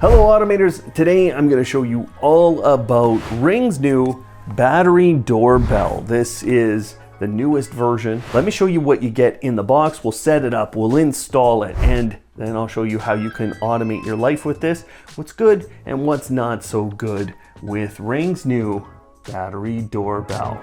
Hello automators, today I'm going to show you all about Ring's new battery doorbell. This is the newest version. Let me show you what you get in the box. We'll set it up, we'll install it, and then I'll show you how you can automate your life with this, what's good and what's not so good with Ring's new battery doorbell.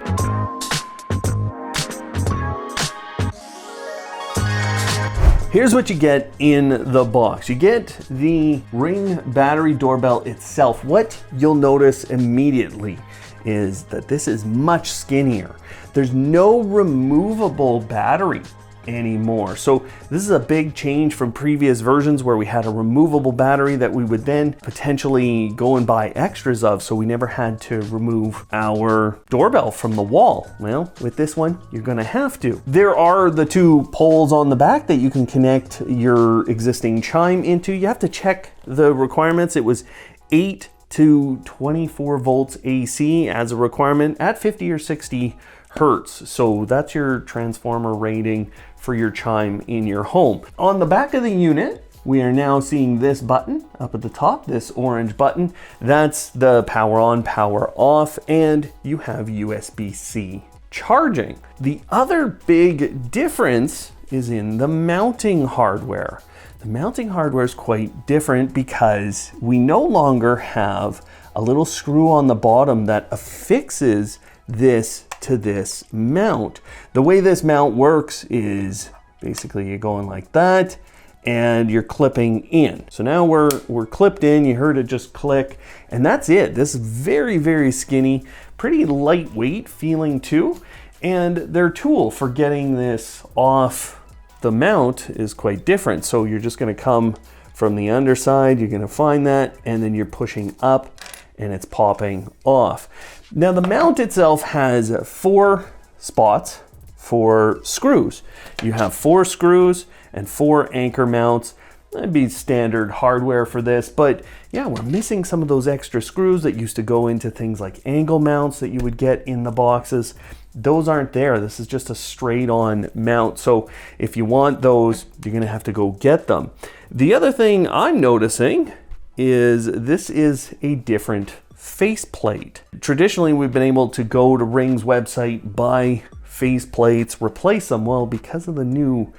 Here's what you get in the box. You get the Ring Battery Doorbell itself. What you'll notice immediately is that this is much skinnier. There's no removable battery anymore. So this is a big change from previous versions where we had a removable battery that we would then potentially go and buy extras of, so we never had to remove our doorbell from the wall. Well, with this one, you're gonna have to. There are the two poles on the back that you can connect your existing chime into. You have to check the requirements. It was 8 to 24 volts AC as a requirement at 50 or 60 hertz. So that's your transformer rating for your chime in your home. On the back of the unit, we are now seeing this button up at the top, this orange button. That's the power on, power off, and you have USB-C charging. The other big difference is in the mounting hardware. The mounting hardware is quite different because we no longer have a little screw on the bottom that affixes this to this mount. The way this mount works is basically you're going like that and you're clipping in. So now we're clipped in, you heard it just click, and that's it. This is very, very skinny, pretty lightweight feeling too, and their tool for getting this off the mount is quite different. So you're just gonna come from the underside, you're gonna find that, and then you're pushing up and it's popping off. Now the mount itself has 4 spots for screws. You have 4 screws and 4 anchor mounts. That'd be standard hardware for this, but yeah, we're missing some of those extra screws that used to go into things like angle mounts that you would get in the boxes. Those aren't there. This is just a straight on mount. So if you want those, you're gonna have to go get them. The other thing I'm noticing is this is a different faceplate. Traditionally, we've been able to go to Ring's website, buy faceplates, replace them. Well, because of the new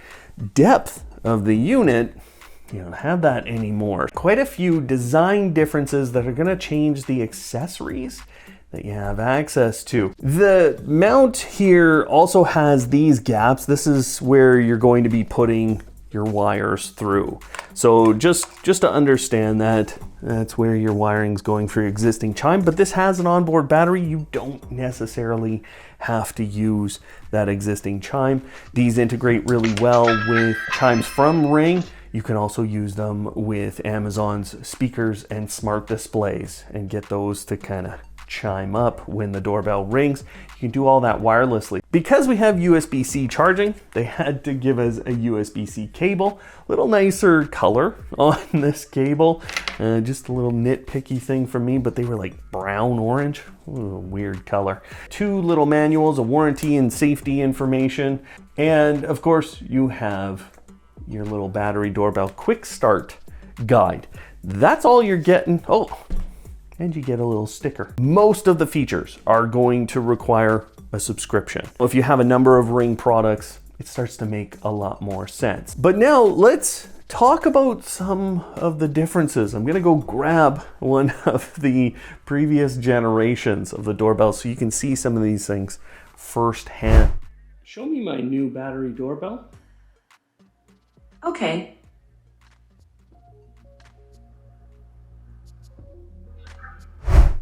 depth of the unit, you don't have that anymore. Quite a few design differences that are gonna change the accessories that you have access to. The mount here also has these gaps. This is where you're going to be putting your wires through. So just to understand that, that's where your wiring's going for your existing chime, but this has an onboard battery. You don't necessarily have to use that existing chime. These integrate really well with chimes from Ring. You can also use them with Amazon's speakers and smart displays and get those to kind of chime up when the doorbell rings. You can do all that wirelessly. Because we have USB-C charging, they had to give us a USB-C cable. A little nicer color on this cable. Just a little nitpicky thing for me, but they were like brown orange. Ooh, weird color. 2 little manuals, a warranty and safety information. And of course, you have your little battery doorbell quick start guide. That's all you're getting. Oh, and you get a little sticker. Most of the features are going to require a subscription. If you have a number of Ring products, it starts to make a lot more sense. But now let's talk about some of the differences. I'm gonna go grab one of the previous generations of the doorbell so you can see some of these things firsthand. Show me my new battery doorbell. Okay.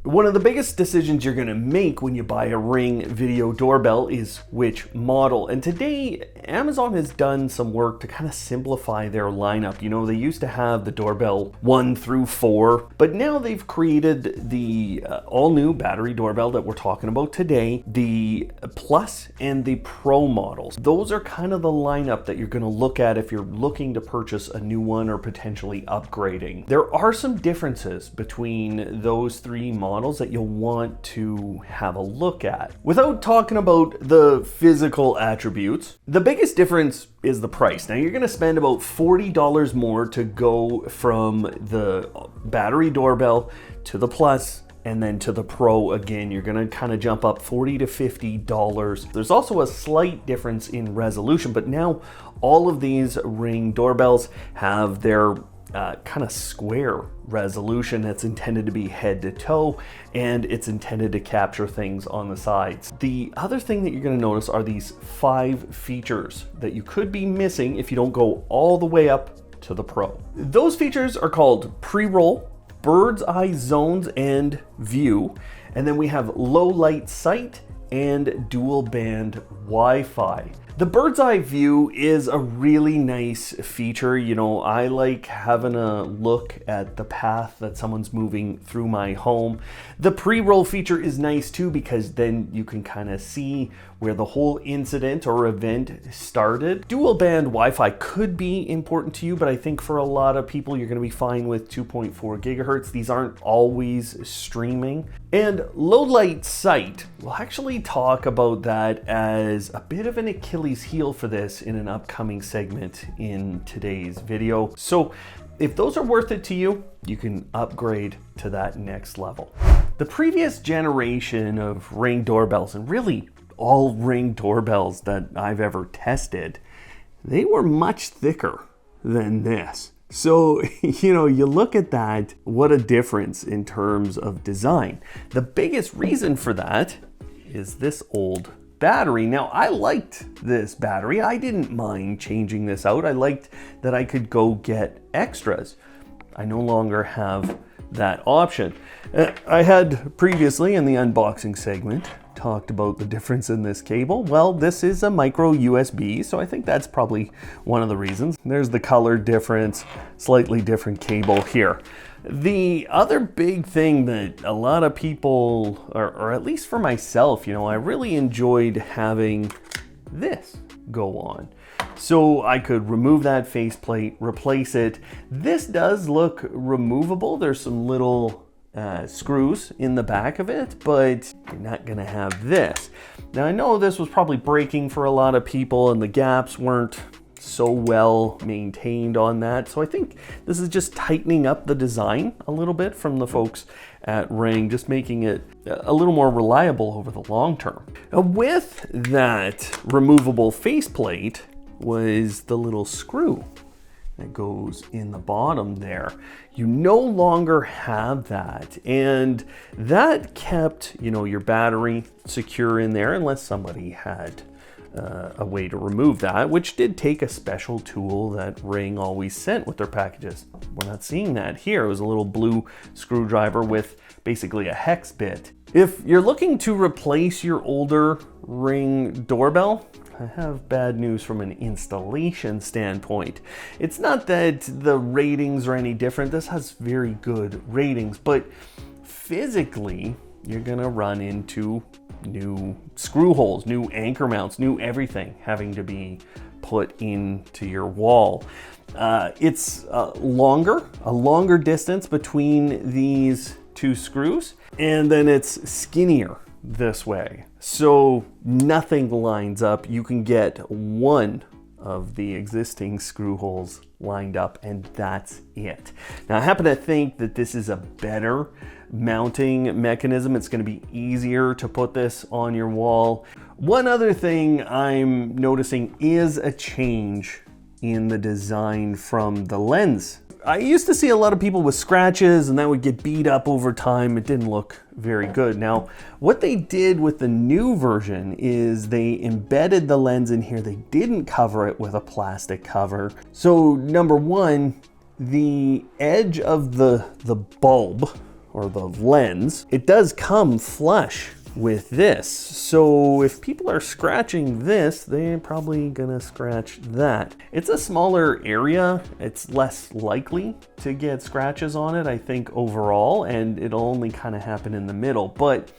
One of the biggest decisions you're gonna make when you buy a Ring video doorbell is which model. And today, Amazon has done some work to kind of simplify their lineup. You know, they used to have the doorbell 1 through 4, but now they've created the all new battery doorbell that we're talking about today, the Plus and the Pro models. Those are kind of the lineup that you're gonna look at if you're looking to purchase a new one or potentially upgrading. There are some differences between those 3 models. models that you'll want to have a look at. Without talking about the physical attributes, the biggest difference is the price. Now you're gonna spend about $40 more to go from the battery doorbell to the Plus and then to the Pro. Again, you're gonna kind of jump up $40 to $50. There's also a slight difference in resolution, but now all of these Ring doorbells have their kind of square resolution that's intended to be head to toe, and it's intended to capture things on the sides. The other thing that you're going to notice are these 5 features that you could be missing if you don't go all the way up to the Pro. Those features are called pre-roll, bird's eye zones and view, and then we have low light sight and dual band Wi-Fi. The bird's eye view is a really nice feature. You know, I like having a look at the path that someone's moving through my home. The pre-roll feature is nice too, because then you can kind of see where the whole incident or event started. Dual band Wi-Fi could be important to you, but I think for a lot of people, you're gonna be fine with 2.4 gigahertz. These aren't always streaming. And low light sight, we'll actually talk about that as a bit of an Achilles heel for this in an upcoming segment in today's video. So if those are worth it to you, you can upgrade to that next level. The previous generation of Ring doorbells, and really all Ring doorbells that I've ever tested, they were much thicker than this. So, you know, you look at that, what a difference in terms of design. The biggest reason for that is this old battery. Now, I liked this battery. I didn't mind changing this out. I liked that I could go get extras. I no longer have that option. I had previously in the unboxing segment talked about the difference in this cable. Well, this is a micro USB, so I think that's probably one of the reasons. There's the color difference, slightly different cable here. The other big thing that a lot of people, or at least for myself, you know, I really enjoyed having this go on. So I could remove that faceplate, replace it. This does look removable. There's some little screws in the back of it, but you're not gonna have this. Now I know this was probably breaking for a lot of people and the gaps weren't so well maintained on that. So I think this is just tightening up the design a little bit from the folks at Ring, just making it a little more reliable over the long term. Now, with that removable faceplate was the little screw that goes in the bottom there. You no longer have that, and that kept, you know, your battery secure in there unless somebody had a way to remove that, which did take a special tool that Ring always sent with their packages. We're not seeing that here. It was a little blue screwdriver with basically a hex bit. If you're looking to replace your older Ring doorbell, I have bad news from an installation standpoint. It's not that the ratings are any different. This has very good ratings, but physically, you're gonna run into new screw holes, new anchor mounts, new everything having to be put into your wall. It's a longer distance between these two screws, and then it's skinnier this way. So nothing lines up. You can get one of the existing screw holes lined up, and that's it. Now, I happen to think that this is a better mounting mechanism. It's going to be easier to put this on your wall. One other thing I'm noticing is a change in the design from the lens. I used to see a lot of people with scratches and that would get beat up over time. It didn't look very good. Now, what they did with the new version is they embedded the lens in here. They didn't cover it with a plastic cover. So number one, the edge of the bulb or the lens, it does come flush with this. So if people are scratching this, they're probably gonna scratch that. It's a smaller area. It's less likely to get scratches on it, I think, overall, and it'll only kind of happen in the middle, but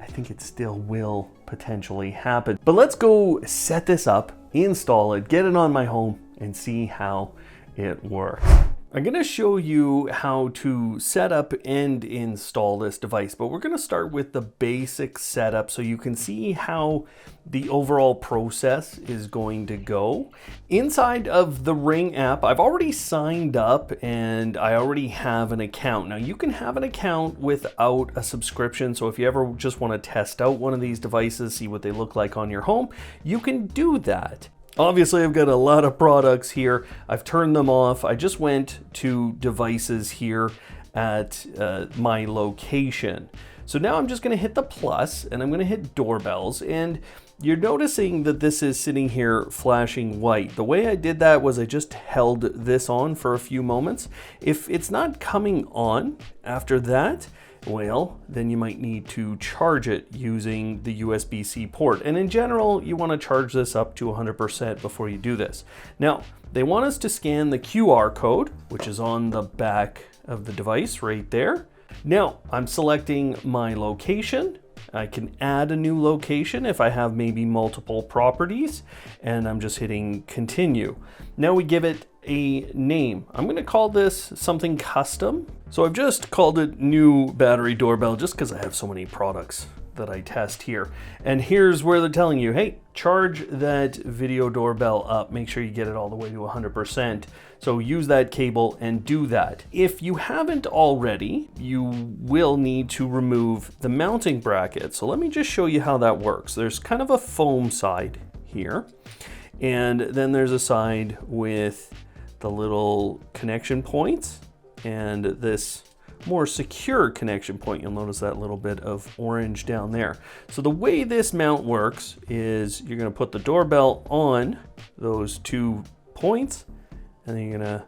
I think it still will potentially happen. But let's go set this up, install it, get it on my home, and see how it works. I'm going to show you how to set up and install this device, but we're going to start with the basic setup so you can see how the overall process is going to go. Inside of the Ring app, I've already signed up and I already have an account. Now you can have an account without a subscription, so if you ever just want to test out one of these devices, see what they look like on your home, you can do that. Obviously, I've got a lot of products here. I've turned them off. I just went to devices here at my location. So now I'm just going to hit the plus and I'm going to hit doorbells, and you're noticing that this is sitting here flashing white. The way I did that was I just held this on for a few moments. If it's not coming on after that, well, then you might need to charge it using the USB-C port. And in general, you want to charge this up to 100% before you do this. Now, they want us to scan the QR code, which is on the back of the device right there. Now, I'm selecting my location. I can add a new location if I have maybe multiple properties, and I'm just hitting continue. Now we give it a name. I'm going to call this something custom. So I've just called it New Battery Doorbell just because I have so many products that I test here. And here's where they're telling you, hey, charge that video doorbell up. Make sure you get it all the way to 100%. So use that cable and do that. If you haven't already, you will need to remove the mounting bracket. So let me just show you how that works. There's kind of a foam side here, and then there's a side with the little connection points and this more secure connection point. You'll notice that little bit of orange down there. So the way this mount works is you're going to put the doorbell on those 2 points, and then you're going to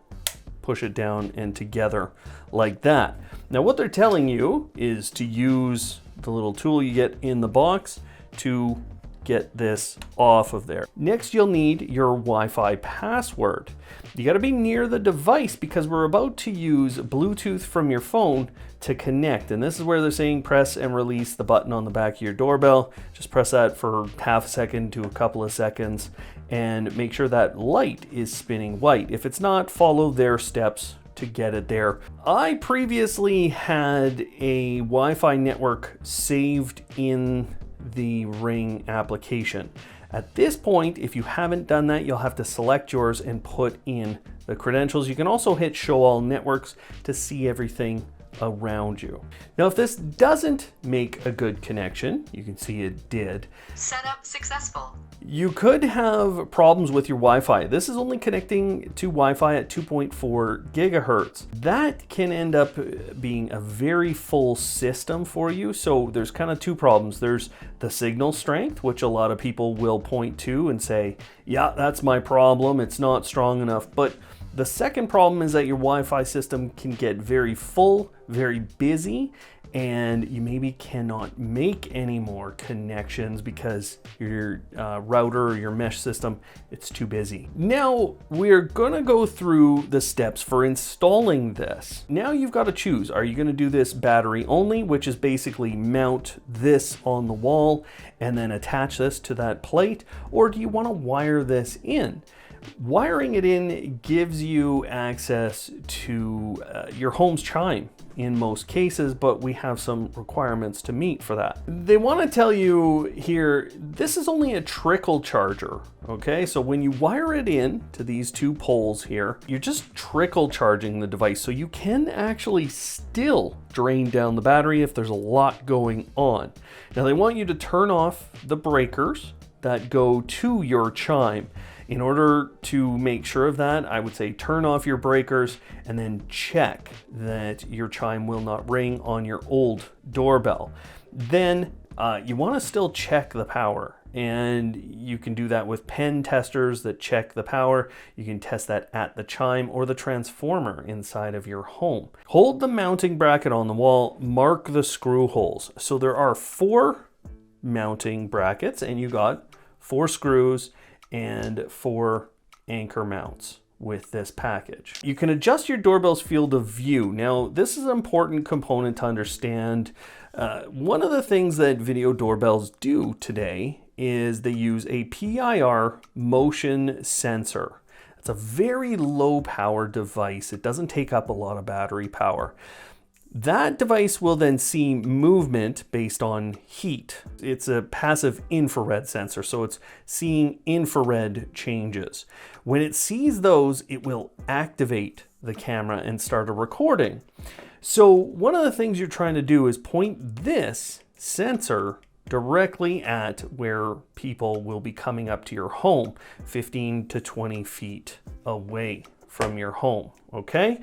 push it down and together like that. Now what they're telling you is to use the little tool you get in the box to get this off of there. Next, you'll need your Wi-Fi password. You got to be near the device because we're about to use Bluetooth from your phone to connect. And this is where they're saying press and release the button on the back of your doorbell. Just press that for half a second to a couple of seconds and make sure that light is spinning white. If it's not, follow their steps to get it there. I previously had a Wi-Fi network saved in the Ring application. At this point, if you haven't done that, you'll have to select yours and put in the credentials. You can also hit show all networks to see everything around you. Now, if this doesn't make a good connection, you can see it did. Setup successful. You could have problems with your Wi-Fi. This is only connecting to Wi-Fi at 2.4 gigahertz. That can end up being a very full system for you. So there's kind of 2 problems. There's the signal strength, which a lot of people will point to and say, yeah, that's my problem. It's not strong enough. But the second problem is that your Wi-Fi system can get very full, very busy, and you maybe cannot make any more connections because your router or your mesh system, it's too busy. Now we're gonna go through the steps for installing this. Now you've got to choose, are you gonna do this battery only, which is basically mount this on the wall and then attach this to that plate, or do you wanna wire this in? Wiring it in gives you access to your home's chime in most cases, but we have some requirements to meet for that. They want to tell you here, this is only a trickle charger, okay? So when you wire it in to these 2 poles here, you're just trickle charging the device. So you can actually still drain down the battery if there's a lot going on. Now they want you to turn off the breakers that go to your chime. In order to make sure of that, I would say turn off your breakers and then check that your chime will not ring on your old doorbell. Then you want to still check the power, and you can do that with pen testers that check the power. You can test that at the chime or the transformer inside of your home. Hold the mounting bracket on the wall, mark the screw holes. So there are 4 mounting brackets, and you got 4 screws and 4 anchor mounts with this package. You can adjust your doorbell's field of view. Now, this is an important component to understand. One of the things that video doorbells do today is they use a PIR motion sensor. It's a very low power device. It doesn't take up a lot of battery power. That device will then see movement based on heat. It's a passive infrared sensor, so it's seeing infrared changes. When it sees those, it will activate the camera and start a recording. So one of the things you're trying to do is point this sensor directly at where people will be coming up to your home, 15 to 20 feet away from your home, okay?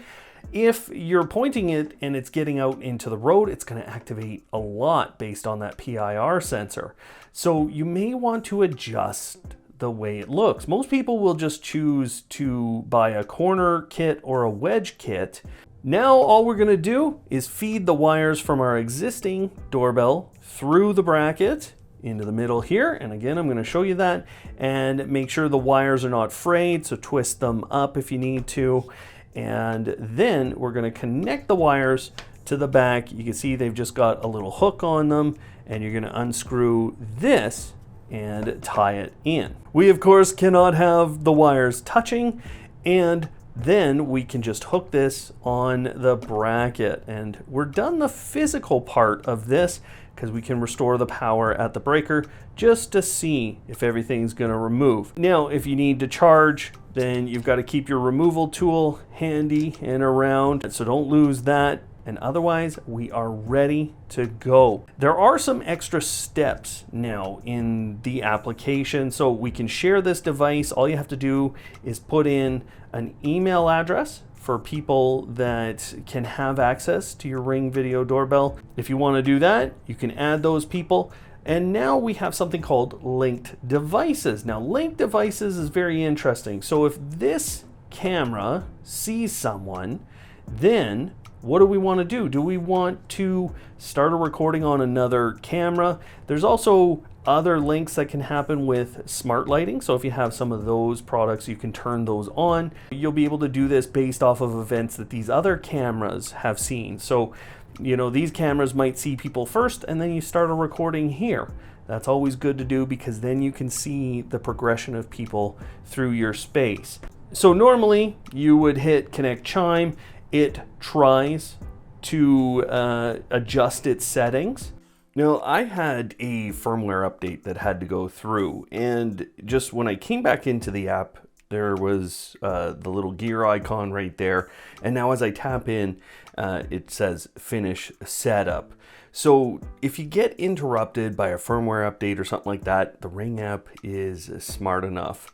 If you're pointing it and it's getting out into the road, it's going to activate a lot based on that PIR sensor. So you may want to adjust the way it looks. Most people will just choose to buy a corner kit or a wedge kit. Now all we're going to do is feed the wires from our existing doorbell through the bracket into the middle here. And again, I'm going to show you that, and make sure the wires are not frayed, so twist them up if you need to. And then we're going to connect the wires to the back. You can see they've just got a little hook on them, and you're going to unscrew this and tie it in. We of course cannot have the wires touching, and then we can just hook this on the bracket, and we're done the physical part of this because we can restore the power at the breaker just to see if everything's going to remove. Now, if you need to charge, then you've got to keep your removal tool handy and around, so don't lose that. And otherwise, we are ready to go. There are some extra steps now in the application, so we can share this device. All you have to do is put in an email address for people that can have access to your Ring Video Doorbell. If you want to do that, you can add those people. And now we have something called linked devices. Now, linked devices is very interesting. So if this camera sees someone, then what do we want to do? Do we want to start a recording on another camera? There's also other links that can happen with smart lighting. So if you have some of those products, you can turn those on. You'll be able to do this based off of events that these other cameras have seen. So, you know, these cameras might see people first, and then you start a recording here. That's always good to do because then you can see the progression of people through your space. So normally you would hit connect chime. It tries to adjust its settings. Now, I had a firmware update that had to go through, and just when I came back into the app, there was the little gear icon right there, and now as I tap in, it says finish setup. So if you get interrupted by a firmware update or something like that, the Ring app is smart enough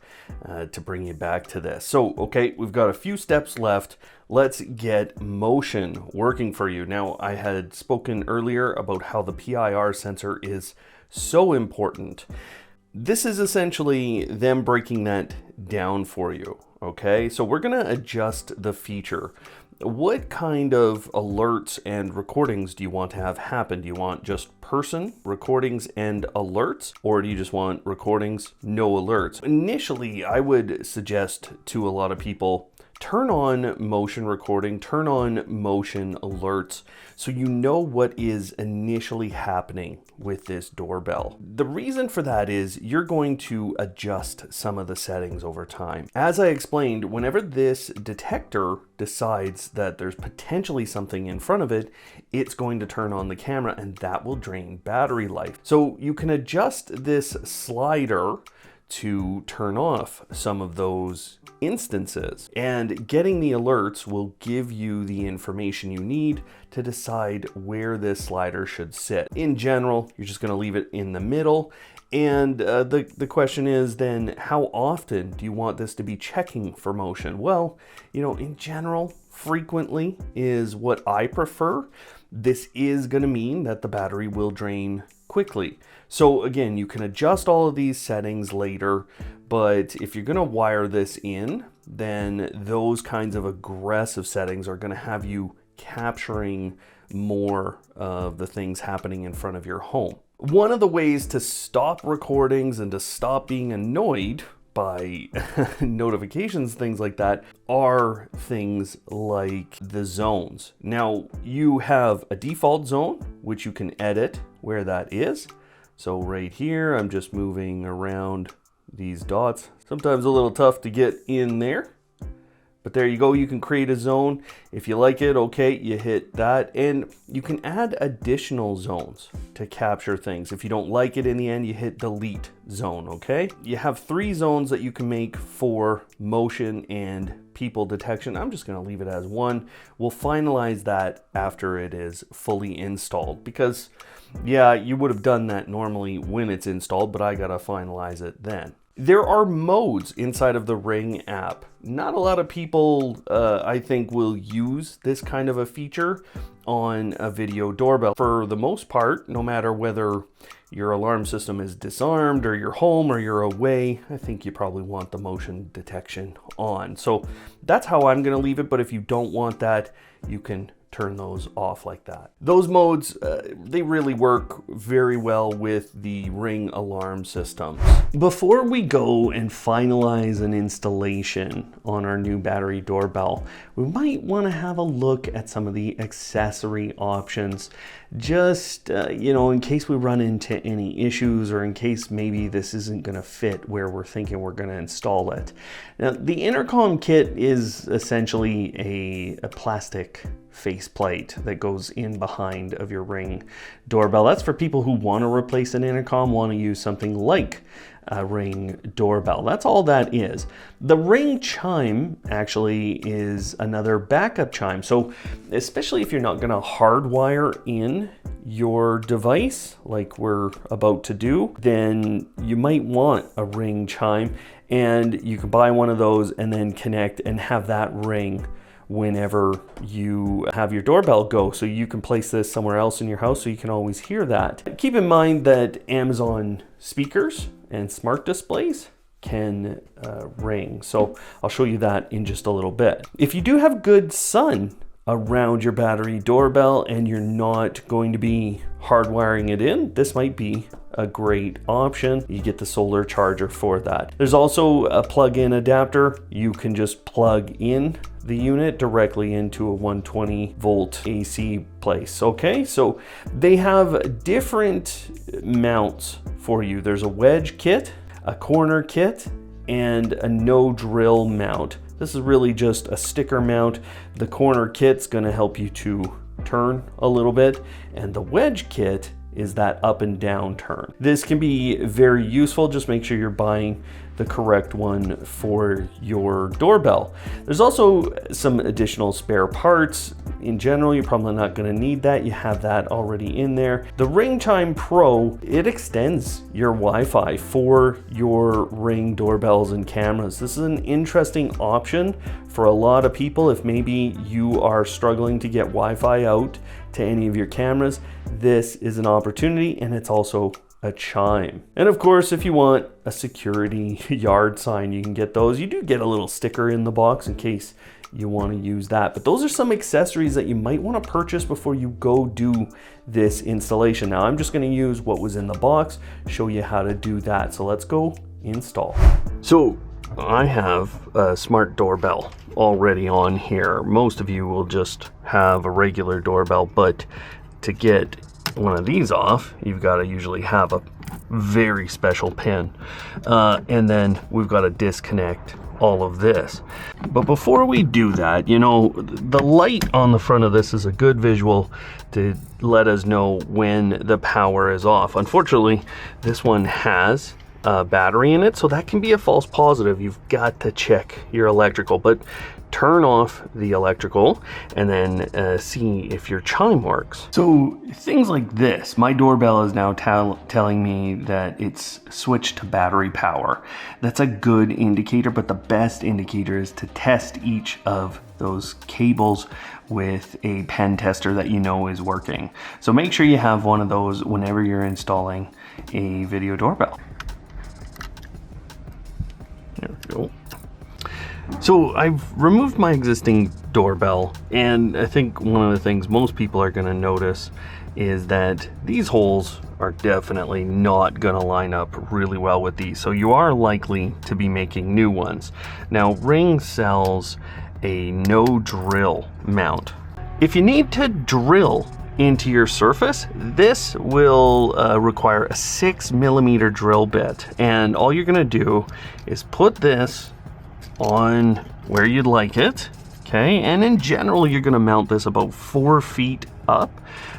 to bring you back to this. So, okay, we've got a few steps left. Let's get motion working for you. Now, I had spoken earlier about how the PIR sensor is so important. This is essentially them breaking that down for you, okay? So we're gonna adjust the feature. What kind of alerts and recordings do you want to have happen? Do you want just person recordings and alerts, or do you just want recordings, no alerts? Initially, I would suggest to a lot of people, turn on motion recording, turn on motion alerts, so you know what is initially happening with this doorbell. The reason for that is you're going to adjust some of the settings over time. As I explained, whenever this detector decides that there's potentially something in front of it, it's going to turn on the camera, and that will drain battery life. So you can adjust this slider to turn off some of those instances, and getting the alerts will give you the information you need to decide where this slider should sit. In general, you're just going to leave it in the middle, and the question is then, how often do you want this to be checking for motion? Well, you know, in general, frequently is what I prefer. This is going to mean that the battery will drain quickly. So again, you can adjust all of these settings later, but if you're going to wire this in, then those kinds of aggressive settings are going to have you capturing more of the things happening in front of your home. One of the ways to stop recordings and to stop being annoyed by notifications, things like that, are things like the zones. Now, you have a default zone, which you can edit where that is. So right here, I'm just moving around these dots. Sometimes a little tough to get in there. But there you go, you can create a zone. If you like it, okay, you hit that. And you can add additional zones to capture things. If you don't like it in the end, you hit delete zone, okay? You have 3 zones that you can make for motion and people detection. I'm just gonna leave it as 1. We'll finalize that after it is fully installed, because yeah, you would have done that normally when it's installed, but I gotta finalize it then. There are modes inside of the Ring app. Not a lot of people, I think, will use this kind of a feature on a video doorbell. For the most part, no matter whether your alarm system is disarmed or you're home or you're away, I think you probably want the motion detection on. So that's how I'm gonna leave it, but if you don't want that, you can turn those off like that. Those modes, they really work very well with the Ring alarm system. Before we go and finalize an installation on our new battery doorbell, we might want to have a look at some of the accessory options, just in case we run into any issues, or in case maybe this isn't going to fit where we're thinking we're going to install it. Now, the intercom kit is essentially a plastic faceplate that goes in behind of your Ring doorbell. That's for people who want to replace an intercom, want to use something like a Ring doorbell. That's all that is. The Ring chime actually is another backup chime. So especially if you're not going to hardwire in your device like we're about to do, then you might want a Ring chime, and you can buy one of those and then connect and have that ring whenever you have your doorbell go. So you can place this somewhere else in your house so you can always hear that. Keep in mind that Amazon speakers and smart displays can ring. So I'll show you that in just a little bit. If you do have good sun around your battery doorbell and you're not going to be hardwiring it in, this might be a great option. You get the solar charger for that. There's also a plug-in adapter. You can just plug in the unit directly into a 120 volt AC place. Okay, so they have different mounts for you. There's a wedge kit, a corner kit, and a no drill mount. This is really just a sticker mount. The corner kit's gonna help you to turn a little bit, and the wedge kit is that up and down turn. This can be very useful. Just make sure you're buying the correct one for your doorbell. There's also some additional spare parts. In general, you're probably not going to need that. You have that already in there. The Ring Chime Pro, it extends your Wi-Fi for your Ring doorbells and cameras. This is an interesting option for a lot of people. If maybe you are struggling to get Wi-Fi out to any of your cameras, this is an opportunity, and it's also a chime. And of course, if you want a security yard sign, you can get those. You do get a little sticker in the box in case you want to use that. But those are some accessories that you might want to purchase before you go do this installation. Now, I'm just going to use what was in the box, show you how to do that. So let's go install. So I have a smart doorbell already on here. Most of you will just have a regular doorbell, but to get one of these off, you've got to usually have a very special pin, and then we've got to disconnect all of this. But before we do that, the light on the front of this is a good visual to let us know when the power is off. Unfortunately, this one has a battery in it, so that can be a false positive. You've got to check your electrical, but turn off the electrical and then see if your chime works. So things like this, my doorbell is now telling me that it's switched to battery power. That's a good indicator, but the best indicator is to test each of those cables with a pen tester that you know is working. So make sure you have one of those whenever you're installing a video doorbell. There we go. So I've removed my existing doorbell, and I think one of the things most people are going to notice is that these holes are definitely not going to line up really well with these. So you are likely to be making new ones. Now, Ring sells a no drill mount. If you need to drill into your surface, this will require a 6mm drill bit, and all you're going to do is put this on where you'd like it. Okay, and in general, you're going to mount this about 4 feet up.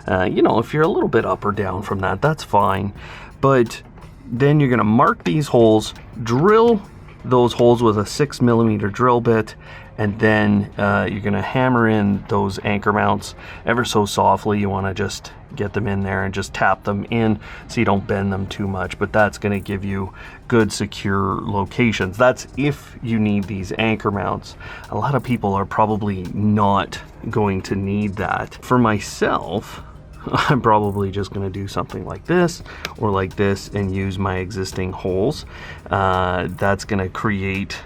You know, if you're a little bit up or down from that, that's fine. But then you're going to mark these holes, drill those holes with a 6mm drill bit, and then you're going to hammer in those anchor mounts ever so softly. You want to just get them in there and just tap them in so you don't bend them too much, but that's going to give you good secure locations. That's if you need these anchor mounts. A lot of people are probably not going to need that. For myself, I'm probably just going to do something like this or like this and use my existing holes. That's going to create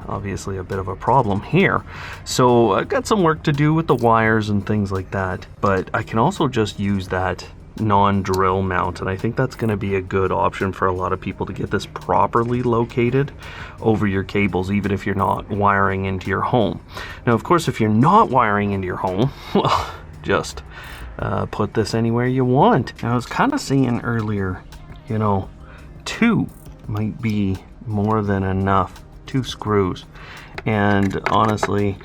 obviously a bit of a problem here. So I've got some work to do with the wires and things like that, but I can also just use that non-drill mount, and I think that's going to be a good option for a lot of people to get this properly located over your cables, even if you're not wiring into your home. Now, of course, if you're not wiring into your home, well, just put this anywhere you want. Now, I was kind of saying earlier, you know, 2 might be more than enough. 2 screws, and honestly,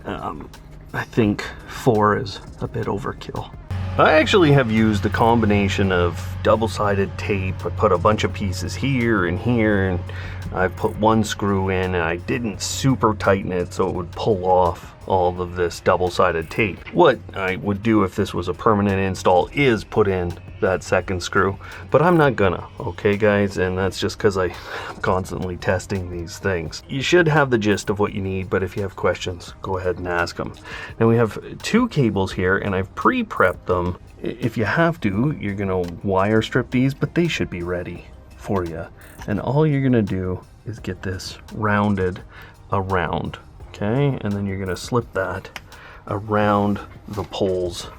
I think 4 is a bit overkill. I actually have used a combination of double-sided tape. I put a bunch of pieces here and here, and I put 1 screw in, and I didn't super tighten it so it would pull off all of this double-sided tape. What I would do if this was a permanent install is put in that 2nd screw, but I'm not gonna, okay guys, and that's just because I'm constantly testing these things. You should have the gist of what you need, but if you have questions, go ahead and ask them. Now we have 2 cables here, and I've pre-prepped them. If you have to, you're gonna wire strip these, but they should be ready for you. And all you're gonna do is get this rounded around, okay? And then you're gonna slip that around the poles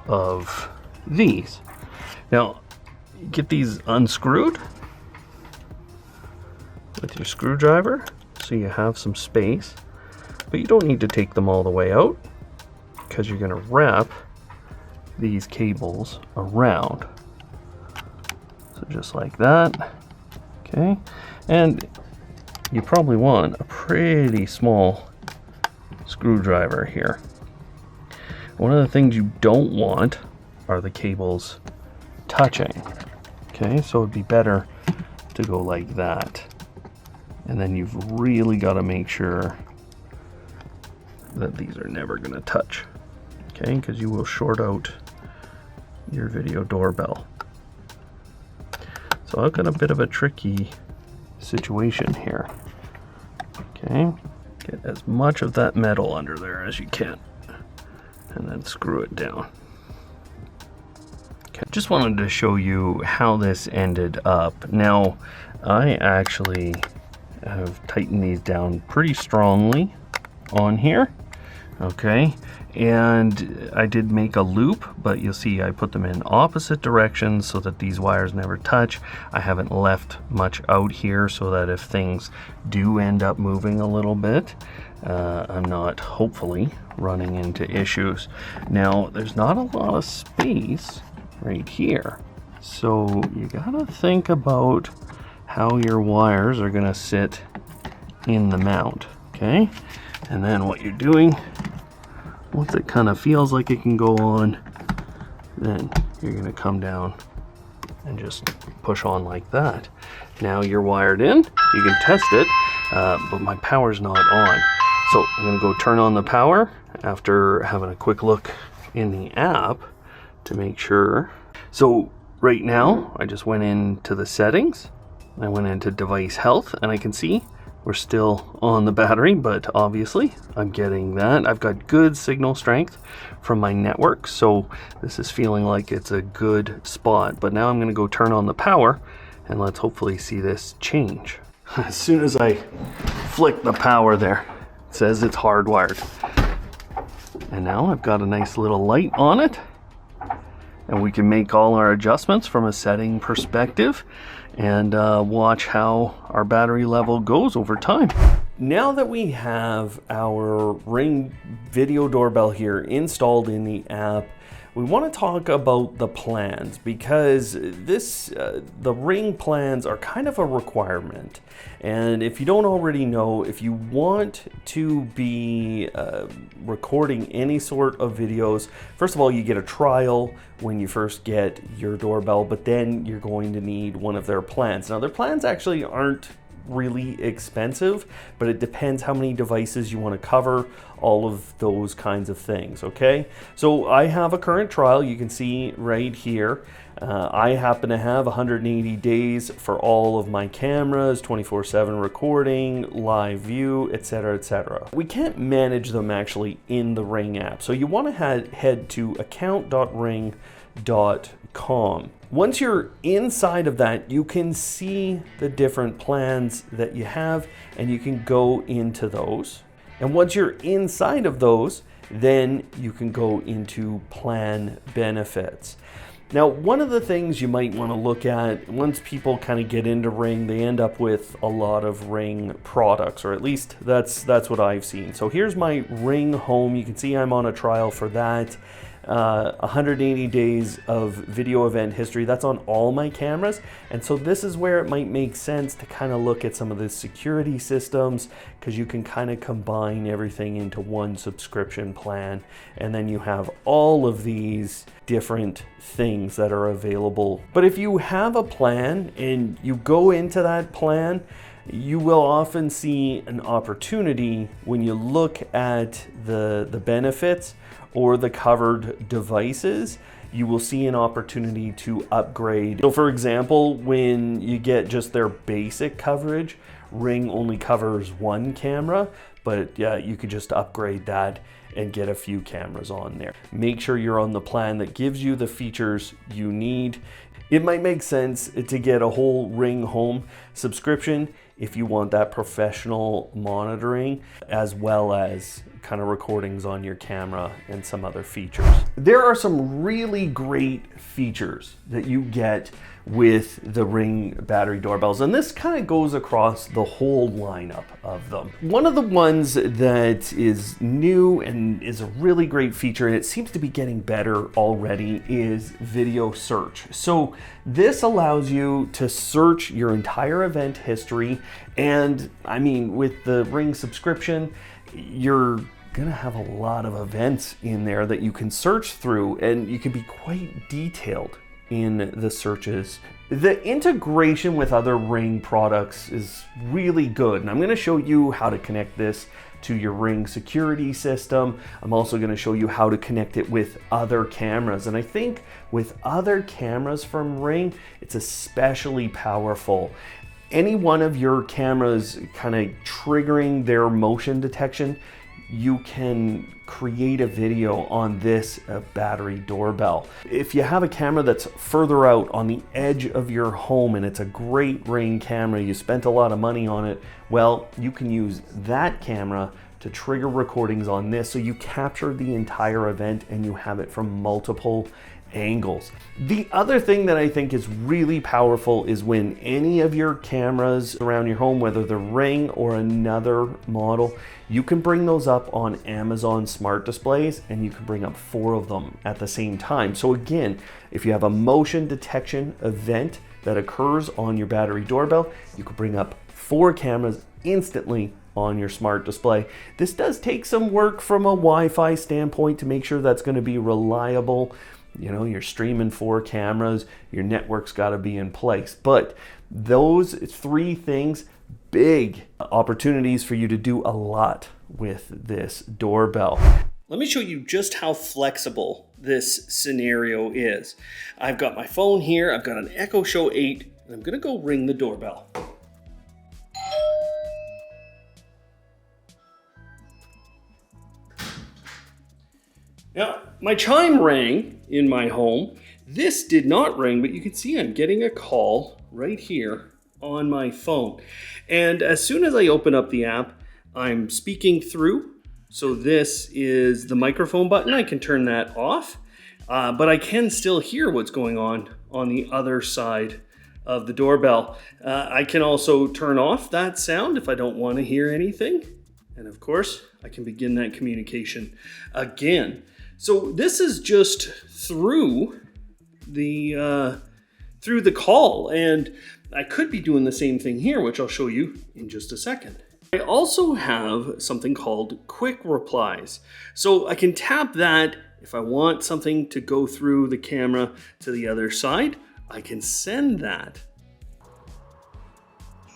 of these. Now, get these unscrewed with your screwdriver so you have some space, but you don't need to take them all the way out because you're going to wrap these cables around. So just like that, okay? And you probably want a pretty small screwdriver here. One of the things you don't want are the cables touching. Okay, so it'd be better to go like that. And then you've really got to make sure that these are never going to touch. Okay, because you will short out your video doorbell. So I've got a bit of a tricky situation here. Okay, get as much of that metal under there as you can, and then screw it down. Just wanted to show you how this ended up. Now, I actually have tightened these down pretty strongly on here, okay? And I did make a loop, but you'll see I put them in opposite directions so that these wires never touch. I haven't left much out here so that if things do end up moving a little bit, I'm not, hopefully, running into issues. Now, there's not a lot of space right here, so you gotta think about how your wires are gonna sit in the mount, okay? And then what you're doing, once it kind of feels like it can go on, then you're gonna come down and just push on like that. Now you're wired in, you can test it, but my power's not on. So I'm gonna go turn on the power after having a quick look in the app to make sure. So right now, I just went into the settings, I went into device health, and I can see we're still on the battery, but obviously I'm getting that. I've got good signal strength from my network, so this is feeling like it's a good spot. But now I'm gonna go turn on the power, and let's hopefully see this change. As soon as I flick the power there, it says it's hardwired. And now I've got a nice little light on it, and we can make all our adjustments from a setting perspective and watch how our battery level goes over time. Now that we have our Ring video doorbell here installed in the app, we want to talk about the plans, because the Ring plans are kind of a requirement. And if you don't already know, if you want to be recording any sort of videos, first of all, you get a trial when you first get your doorbell, but then you're going to need one of their plans. Now, their plans actually aren't really expensive, but it depends how many devices you want to cover, all of those kinds of things. Okay, so I have a current trial. You can see right here, I happen to have 180 days for all of my cameras, 24/7 recording, live view, etc., etc. We can't manage them actually in the Ring app, so you want to head to account.ring.com. Once you're inside of that, you can see the different plans that you have, and you can go into those. And once you're inside of those, then you can go into plan benefits. Now, one of the things you might want to look at, once people kind of get into Ring, they end up with a lot of Ring products, or at least that's what I've seen. So here's my Ring Home. You can see I'm on a trial for that. 180 days of video event history. That's on all my cameras. And so this is where it might make sense to kind of look at some of the security systems, because you can kind of combine everything into one subscription plan. And then you have all of these different things that are available. But if you have a plan and you go into that plan, you will often see an opportunity when you look at the benefits or the covered devices. You will see an opportunity to upgrade. So for example, when you get just their basic coverage, Ring only covers one camera, but yeah, you could just upgrade that and get a few cameras on there. Make sure you're on the plan that gives you the features you need. It might make sense to get a whole Ring Home subscription if you want that professional monitoring, as well as kind of recordings on your camera and some other features. There are some really great features that you get with the Ring Battery Doorbells, and this kind of goes across the whole lineup of them. One of the ones that is new and is a really great feature, and it seems to be getting better already, is video search. So this allows you to search your entire event history, and I mean, with the Ring subscription, you're gonna have a lot of events in there that you can search through, and you can be quite detailed in the searches. The integration with other Ring products is really good, and I'm going to show you how to connect this to your Ring security system. I'm also going to show you how to connect it with other cameras, and I think with other cameras from Ring, it's especially powerful. Any one of your cameras kind of triggering their motion detection, you can create a video on this battery doorbell. If you have a camera that's further out on the edge of your home and it's a great Ring camera, you spent a lot of money on it, well, you can use that camera to trigger recordings on this, so you capture the entire event and you have it from multiple angles. The other thing that I think is really powerful is when any of your cameras around your home, whether they're Ring or another model, you can bring those up on Amazon smart displays, and you can bring up 4 of them at the same time. So again, if you have a motion detection event that occurs on your battery doorbell, you can bring up 4 cameras instantly on your smart display. This does take some work from a Wi-Fi standpoint to make sure that's going to be reliable. You know, you're streaming 4 cameras, your network's got to be in place. But those 3 things, big opportunities for you to do a lot with this doorbell. Let me show you just how flexible this scenario is. I've got my phone here, I've got an Echo Show 8, and I'm going to go ring the doorbell. Now, my chime rang in my home. This did not ring, but you can see I'm getting a call right here on my phone. And as soon as I open up the app, I'm speaking through. So this is the microphone button. I can turn that off, but I can still hear what's going on the other side of the doorbell. I can also turn off that sound if I don't want to hear anything. And of course, I can begin that communication again. So this is just through the call, and I could be doing the same thing here, which I'll show you in just a second. I also have something called quick replies. So I can tap that if I want something to go through the camera to the other side. I can send that.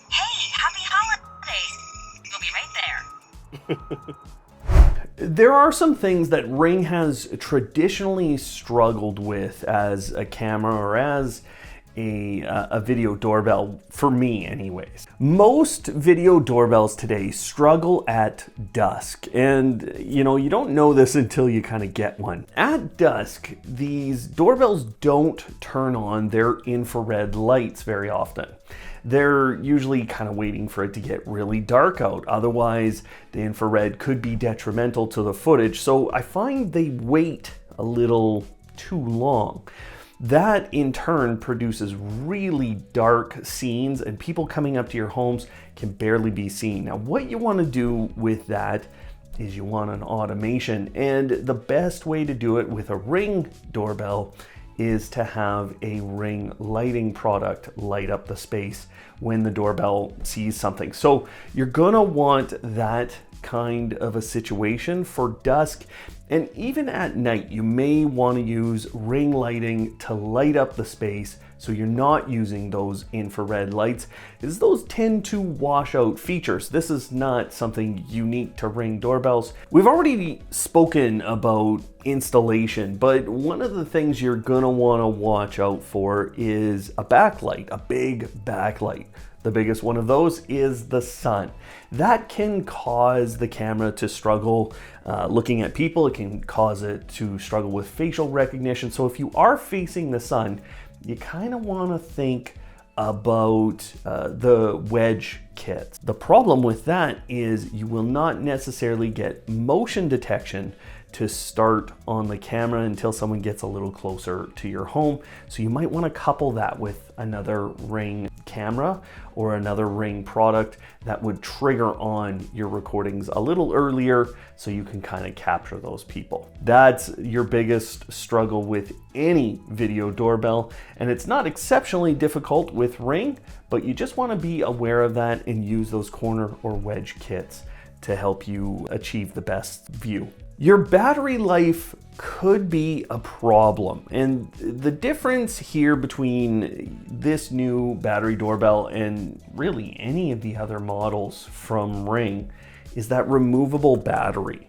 Hey, happy holidays! We'll be right there. There are some things that Ring has traditionally struggled with as a camera or as a video doorbell, for me anyways. Most video doorbells today struggle at dusk, and you don't know this until you kind of get one. At dusk, these doorbells don't turn on their infrared lights very often. They're usually kind of waiting for it to get really dark out. Otherwise, the infrared could be detrimental to the footage. So I find they wait a little too long. That in turn produces really dark scenes, and people coming up to your homes can barely be seen. Now, what you want to do with that is you want an automation, and the best way to do it with a Ring doorbell is to have a Ring lighting product light up the space when the doorbell sees something. So you're gonna want that kind of a situation for dusk, and even at night you may want to use Ring lighting to light up the space so you're not using those infrared lights, because those tend to wash out features. This is not something unique to Ring doorbells. We've already spoken about installation, but one of the things you're gonna want to watch out for is a backlight, a big backlight. The biggest one of those is the sun. That can cause the camera to struggle looking at people. It can cause it to struggle with facial recognition. So if you are facing the sun, you kind of want to think about the wedge kits. The problem with that is you will not necessarily get motion detection to start on the camera until someone gets a little closer to your home. So you might want to couple that with another Ring camera or another Ring product that would trigger on your recordings a little earlier so you can kind of capture those people. That's your biggest struggle with any video doorbell, and it's not exceptionally difficult with Ring, but you just want to be aware of that and use those corner or wedge kits to help you achieve the best view. Your battery life could be a problem, and the difference here between this new battery doorbell and really any of the other models from Ring is that removable battery.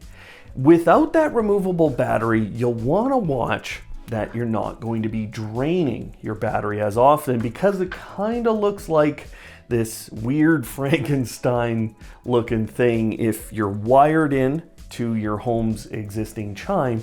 Without that removable battery, you'll want to watch that you're not going to be draining your battery as often, because it kind of looks like this weird Frankenstein looking thing if you're wired in to your home's existing chime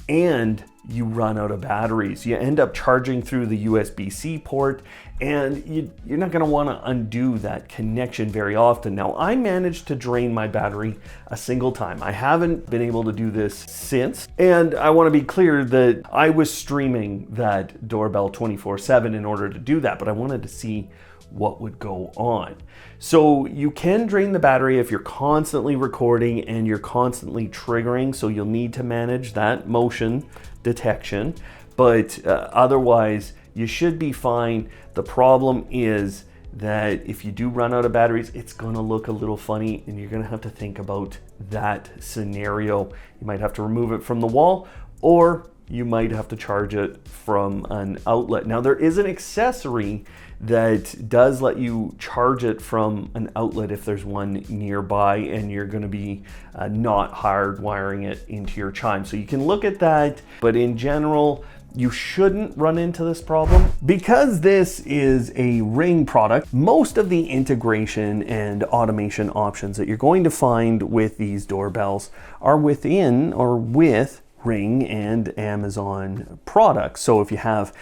and you run out of batteries. You end up charging through the USB-C port, and you're not going to want to undo that connection very often. Now, I managed to drain my battery a single time. I haven't been able to do this since, and I want to be clear that I was streaming that doorbell 24/7 in order to do that, but I wanted to see what would go on. So you can drain the battery if you're constantly recording and you're constantly triggering, so you'll need to manage that motion detection, but otherwise you should be fine. The problem is that if you do run out of batteries, it's gonna look a little funny, and you're gonna have to think about that scenario. You might have to remove it from the wall, or you might have to charge it from an outlet. Now, there is an accessory that does let you charge it from an outlet if there's one nearby, and you're going to be not hardwiring it into your chime. So you can look at that, but in general, you shouldn't run into this problem. Because this is a Ring product, most of the integration and automation options that you're going to find with these doorbells are within or with Ring and Amazon products. So if you have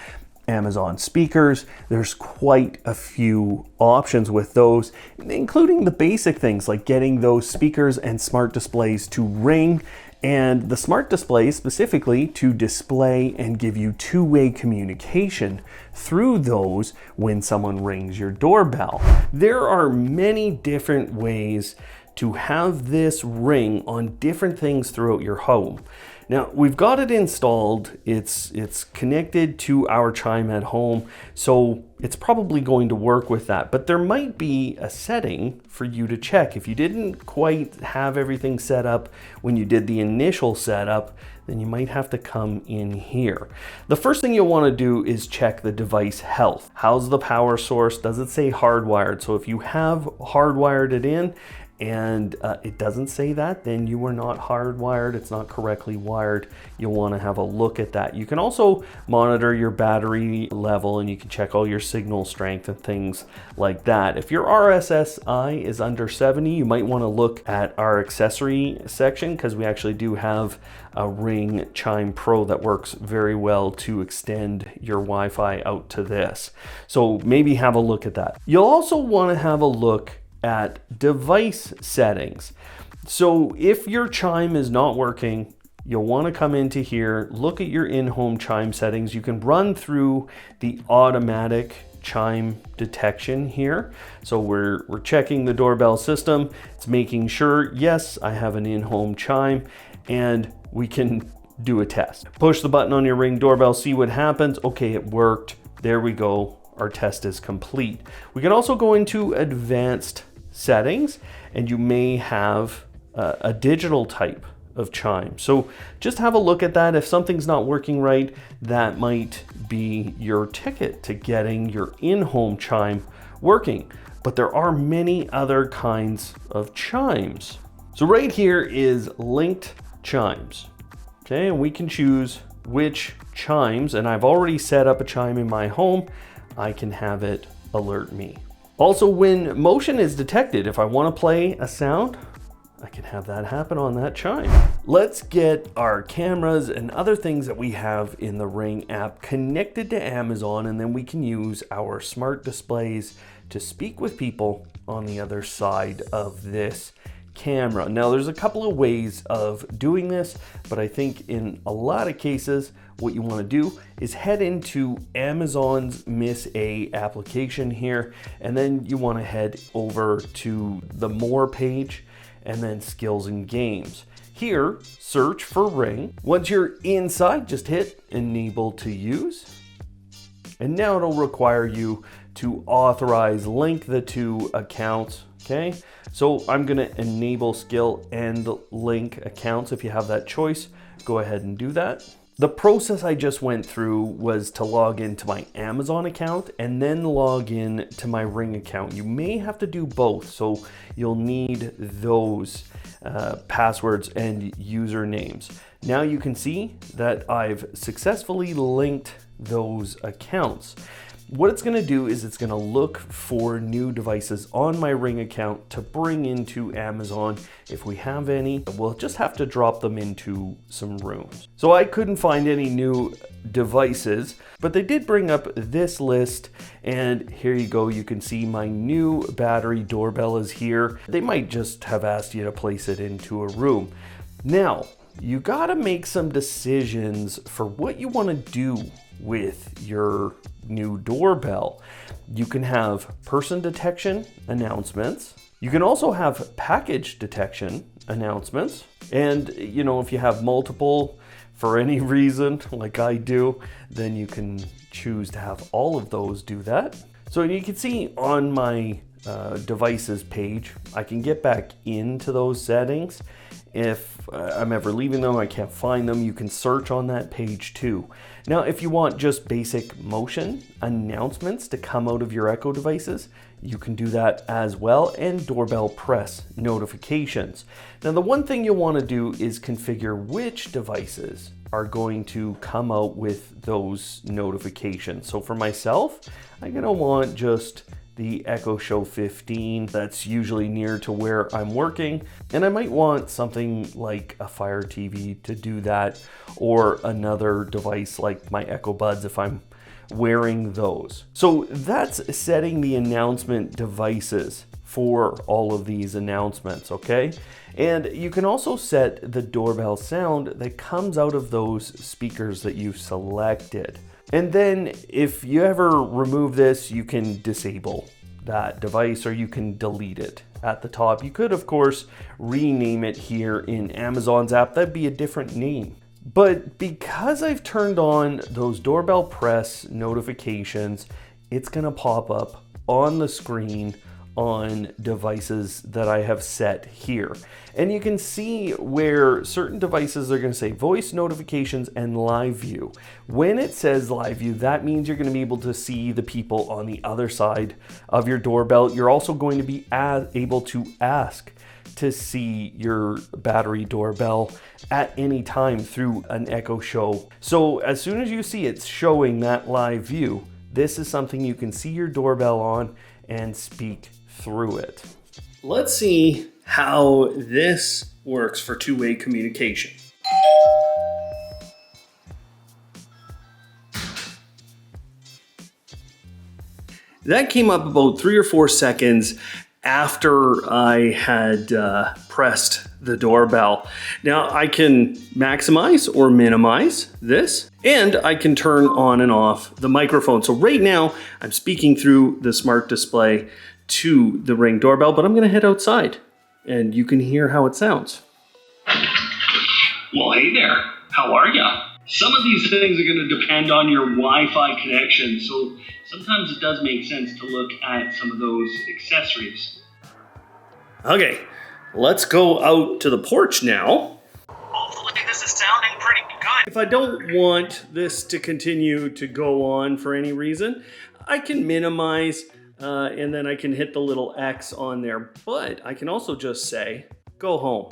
Amazon speakers, there's quite a few options with those, including the basic things like getting those speakers and smart displays to ring, and the smart display specifically to display and give you two-way communication through those when someone rings your doorbell. There are many different ways to have this ring on different things throughout your home. Now we've got it installed, it's connected to our chime at home, so it's probably going to work with that, but there might be a setting for you to check. If you didn't quite have everything set up when you did the initial setup, then you might have to come in here. The first thing you'll want to do is check the device health. How's the power source? Does it say hardwired? So if you have hardwired it in, and it doesn't say that, then you are not hardwired, it's not correctly wired. You'll want to have a look at that. You can also monitor your battery level, and you can check all your signal strength and things like that. If your RSSI is under 70, you might want to look at our accessory section, because we actually do have a Ring Chime Pro that works very well to extend your Wi-Fi out to this. So maybe have a look at that. You'll also want to have a look at device settings. So if your chime is not working, you'll want to come into here, look at your in-home chime settings. You can run through the automatic chime detection here. So we're checking the doorbell system. It's making sure, yes, I have an in-home chime, and we can do a test. Push the button on your Ring doorbell, see what happens. Okay, it worked. There we go. Our test is complete. We can also go into advanced settings, and you may have a digital type of chime. So just have a look at that. If something's not working right, that might be your ticket to getting your in-home chime working. But there are many other kinds of chimes. So right here is linked chimes. Okay, and we can choose which chimes, and I've already set up a chime in my home. I can have it alert me. Also, when motion is detected, if I want to play a sound, I can have that happen on that chime. Let's get our cameras and other things that we have in the Ring app connected to Amazon, and then we can use our smart displays to speak with people on the other side of this camera. Now, there's a couple of ways of doing this, but I think in a lot of cases, what you want to do is head into Amazon's Miss A application here, and then you want to head over to the More page, and then Skills and Games. Here, search for Ring. Once you're inside, just hit Enable to Use. And now it'll require you to authorize, link the two accounts, okay? So I'm gonna enable skill and link accounts. If you have that choice, go ahead and do that. The process I just went through was to log into my Amazon account and then log in to my Ring account. You may have to do both, so you'll need those passwords and usernames. Now you can see that I've successfully linked those accounts. What it's going to do is it's going to look for new devices on my Ring account to bring into Amazon. If we have any, we'll just have to drop them into some rooms. So I couldn't find any new devices, but they did bring up this list, and here you go. You can see my new battery doorbell is here. They might just have asked you to place it into a room. Now, you got to make some decisions for what you want to do with your new doorbell. You can have person detection announcements. You can also have package detection announcements. And you know, if you have multiple for any reason, like I do, then you can choose to have all of those do that. So you can see on my devices page, I can get back into those settings. If I'm ever leaving them, I can't find them, you can search on that page too. Now, if you want just basic motion announcements to come out of your Echo devices, you can do that as well, and doorbell press notifications. Now, the one thing you'll want to do is configure which devices are going to come out with those notifications. So for myself, I'm going to want just the Echo Show 15. That's usually near to where I'm working. And I might want something like a Fire TV to do that, or another device like my Echo Buds if I'm wearing those. So that's setting the announcement devices for all of these announcements, okay? And you can also set the doorbell sound that comes out of those speakers that you've selected. And then if you ever remove this, you can disable that device, or you can delete it at the top. You could, of course, rename it here in Amazon's app. That'd be a different name But because I've turned on those doorbell press notifications, it's gonna pop up on the screen on devices that I have set here. And you can see where certain devices are gonna say voice notifications and live view. When it says live view, that means you're gonna be able to see the people on the other side of your doorbell. You're also going to be able to ask to see your battery doorbell at any time through an Echo Show. So as soon as you see it showing that live view, this is something you can see your doorbell on and speak through it. Let's see how this works for two-way communication. That came up about 3 or 4 seconds after I had pressed the doorbell. Now I can maximize or minimize this, and I can turn on and off the microphone. So right now I'm speaking through the smart display to the Ring doorbell, but I'm gonna head outside and you can hear how it sounds. Well, hey there, how are ya? Some of these things are gonna depend on your Wi-Fi connection, so sometimes it does make sense to look at some of those accessories. Okay, let's go out to the porch now. Hopefully this is sounding pretty good. If I don't want this to continue to go on for any reason, I can minimize and then I can hit the little X on there, but I can also just say, go home.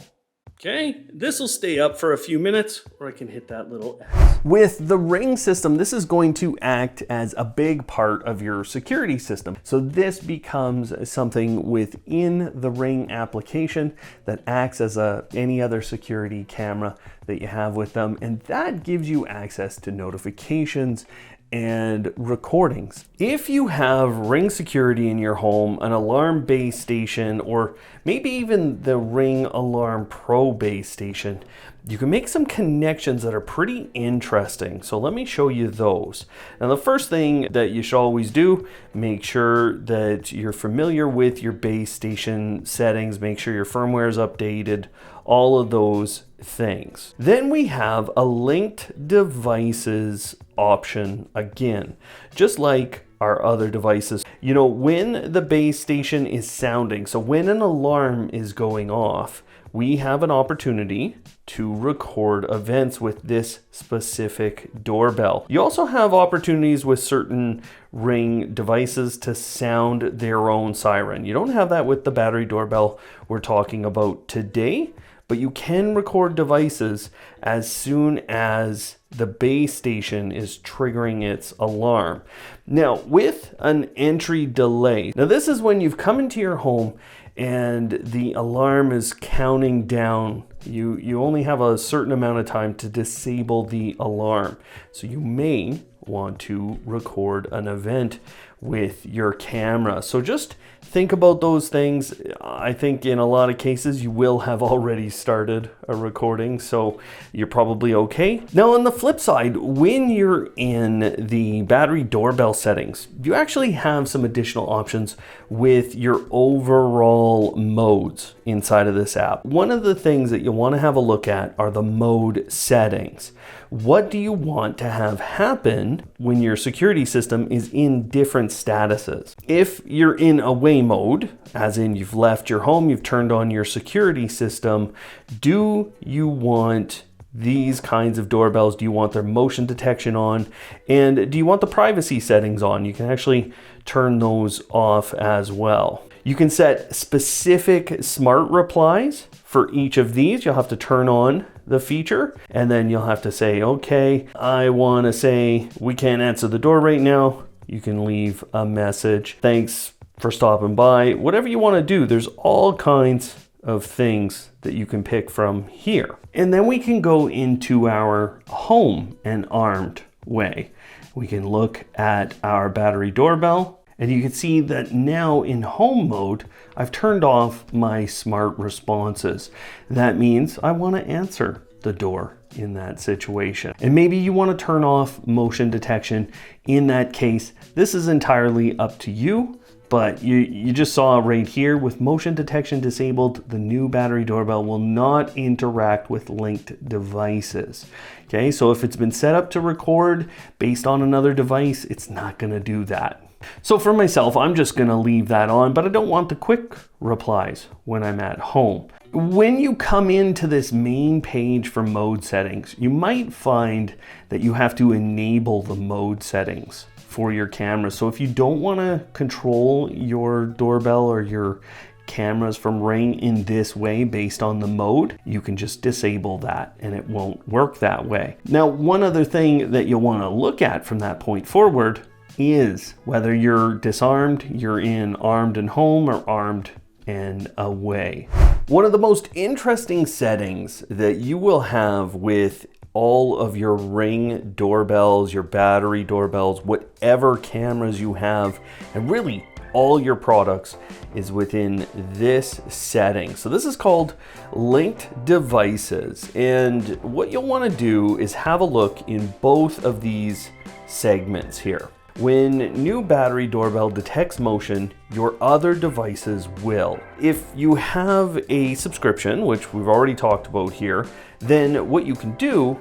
Okay, this will stay up for a few minutes, or I can hit that little X. With the Ring system, this is going to act as a big part of your security system. So this becomes something within the Ring application that acts as any other security camera that you have with them. And that gives you access to notifications and recordings. If you have Ring security in your home, an alarm base station, or maybe even the Ring Alarm Pro base station, you can make some connections that are pretty interesting. So let me show you those. Now the first thing that you should always do, make sure that you're familiar with your base station settings, make sure your firmware is updated, all of those things. Then we have a linked devices option again, just like our other devices. You know, when the base station is sounding, so when an alarm is going off, we have an opportunity to record events with this specific doorbell. You also have opportunities with certain Ring devices to sound their own siren. You don't have that with the battery doorbell we're talking about today, but you can record devices as soon as the base station is triggering its alarm. Now, with an entry delay, now this is when you've come into your home and the alarm is counting down. You only have a certain amount of time to disable the alarm. So you may want to record an event with your camera. So just think about those things. I think in a lot of cases you will have already started a recording, so you're probably okay. Now on the flip side, when you're in the battery doorbell settings, you actually have some additional options with your overall modes inside of this app. One of the things that you'll want to have a look at are the mode settings. What do you want to have happen when your security system is in different statuses? If you're in away mode, as in you've left your home, you've turned on your security system, do you want these kinds of doorbells? Do you want their motion detection on? And do you want the privacy settings on? You can actually turn those off as well. You can set specific smart replies for each of these. You'll have to turn on the feature and then you'll have to say, okay, I want to say we can't answer the door right now. You can leave a message. Thanks for stopping by. Whatever you want to do, there's all kinds of things that you can pick from here. And then we can go into our home and armed way. We can look at our battery doorbell. And you can see that now in home mode, I've turned off my smart responses. That means I want to answer the door in that situation. And maybe you want to turn off motion detection. In that case, this is entirely up to you. But you just saw right here, with motion detection disabled, the new battery doorbell will not interact with linked devices. Okay, so if it's been set up to record based on another device, it's not gonna do that. So for myself, I'm just gonna leave that on, but I don't want the quick replies when I'm at home. When you come into this main page for mode settings, you might find that you have to enable the mode settings for your camera. So if you don't want to control your doorbell or your cameras from Ring in this way based on the mode, you can just disable that and it won't work that way. Now, one other thing that you'll want to look at from that point forward is whether you're disarmed, you're in armed and home, or armed and away. One of the most interesting settings that you will have with all of your Ring doorbells, your battery doorbells, whatever cameras you have, and really all your products, is within this setting. So this is called linked devices. And what you'll want to do is have a look in both of these segments here. When new battery doorbell detects motion, your other devices will. If you have a subscription, which we've already talked about here, then what you can do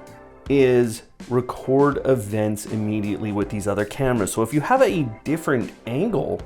is record events immediately with these other cameras. So if you have a different angle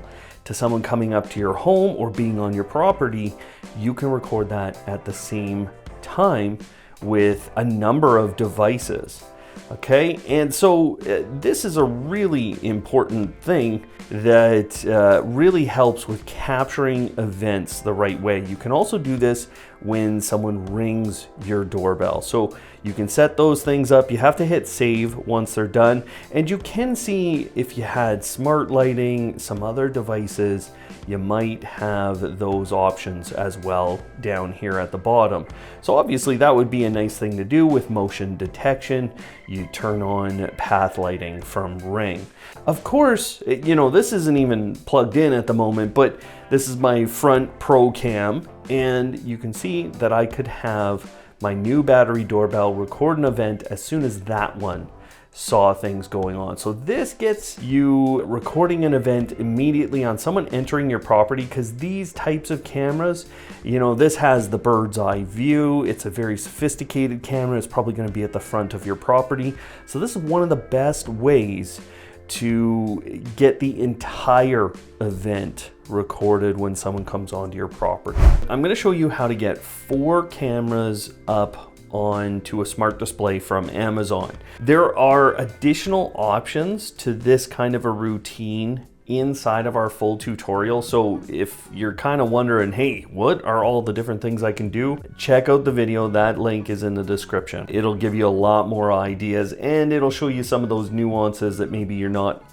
to someone coming up to your home or being on your property, you can record that at the same time with a number of devices. Okay, and so this is a really important thing that really helps with capturing events the right way. You can also do this when someone rings your doorbell. So you can set those things up. You have to hit save once they're done. And you can see if you had smart lighting, some other devices, you might have those options as well down here at the bottom. So obviously that would be a nice thing to do with motion detection. You turn on path lighting from Ring. Of course, you know, this isn't even plugged in at the moment, but this is my front Pro Cam, and you can see that I could have my new battery doorbell record an event as soon as that one saw things going on. So this gets you recording an event immediately on someone entering your property, because these types of cameras, you know, this has the bird's eye view. It's a very sophisticated camera. It's probably going to be at the front of your property. So this is one of the best ways to get the entire event recorded when someone comes onto your property. I'm going to show you how to get 4 cameras up onto a smart display from Amazon. There are additional options to this kind of a routine inside of our full tutorial. So if you're kind of wondering, hey, what are all the different things I can do? Check out the video. That link is in the description. It'll give you a lot more ideas, and it'll show you some of those nuances that maybe you're not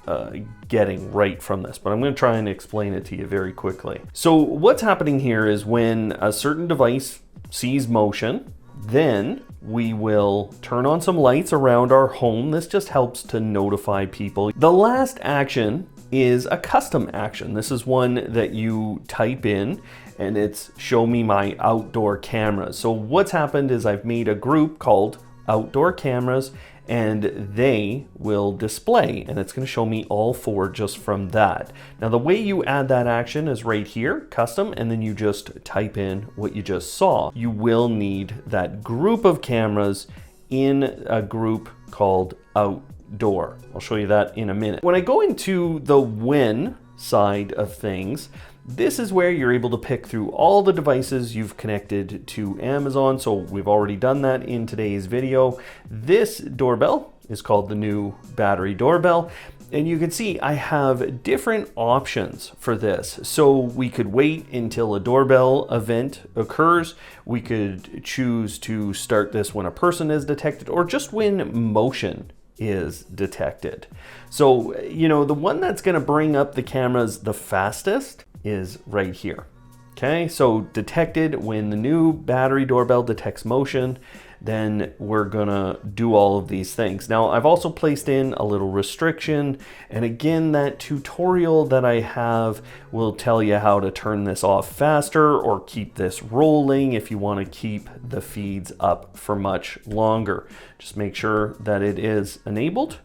getting right from this, but I'm going to try and explain it to you very quickly. So what's happening here is when a certain device sees motion, then we will turn on some lights around our home. This just helps to notify people. The last action is a custom action. This is one that you type in, and it's show me my outdoor cameras. So what's happened is I've made a group called outdoor cameras, and they will display, and it's going to show me all 4 just from that. Now the way you add that action is right here, custom, and then you just type in what you just saw. You will need that group of cameras in a group called outdoor. I'll show you that in a minute. When I go into the when side of things, this is where you're able to pick through all the devices you've connected to Amazon. So we've already done that in today's video. This doorbell is called the new battery doorbell. And you can see I have different options for this. So we could wait until a doorbell event occurs. We could choose to start this when a person is detected, or just when motion is detected. So, you know, the one that's going to bring up the cameras the fastest is right here. Okay, so detected when the new battery doorbell detects motion, then we're gonna do all of these things. Now, I've also placed in a little restriction, and again, that tutorial that I have will tell you how to turn this off faster or keep this rolling if you want to keep the feeds up for much longer. Just make sure that it is enabled,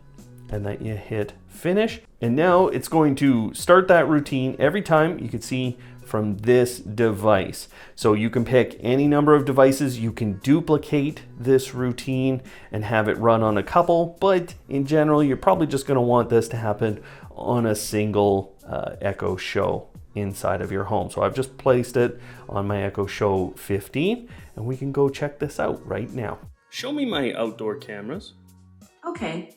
and then you hit finish. And now it's going to start that routine every time. You can see from this device. So you can pick any number of devices. You can duplicate this routine and have it run on a couple, but in general, you're probably just going to want this to happen on a single Echo Show inside of your home. So I've just placed it on my Echo Show 15, and we can go check this out right now. Show me my outdoor cameras. Okay.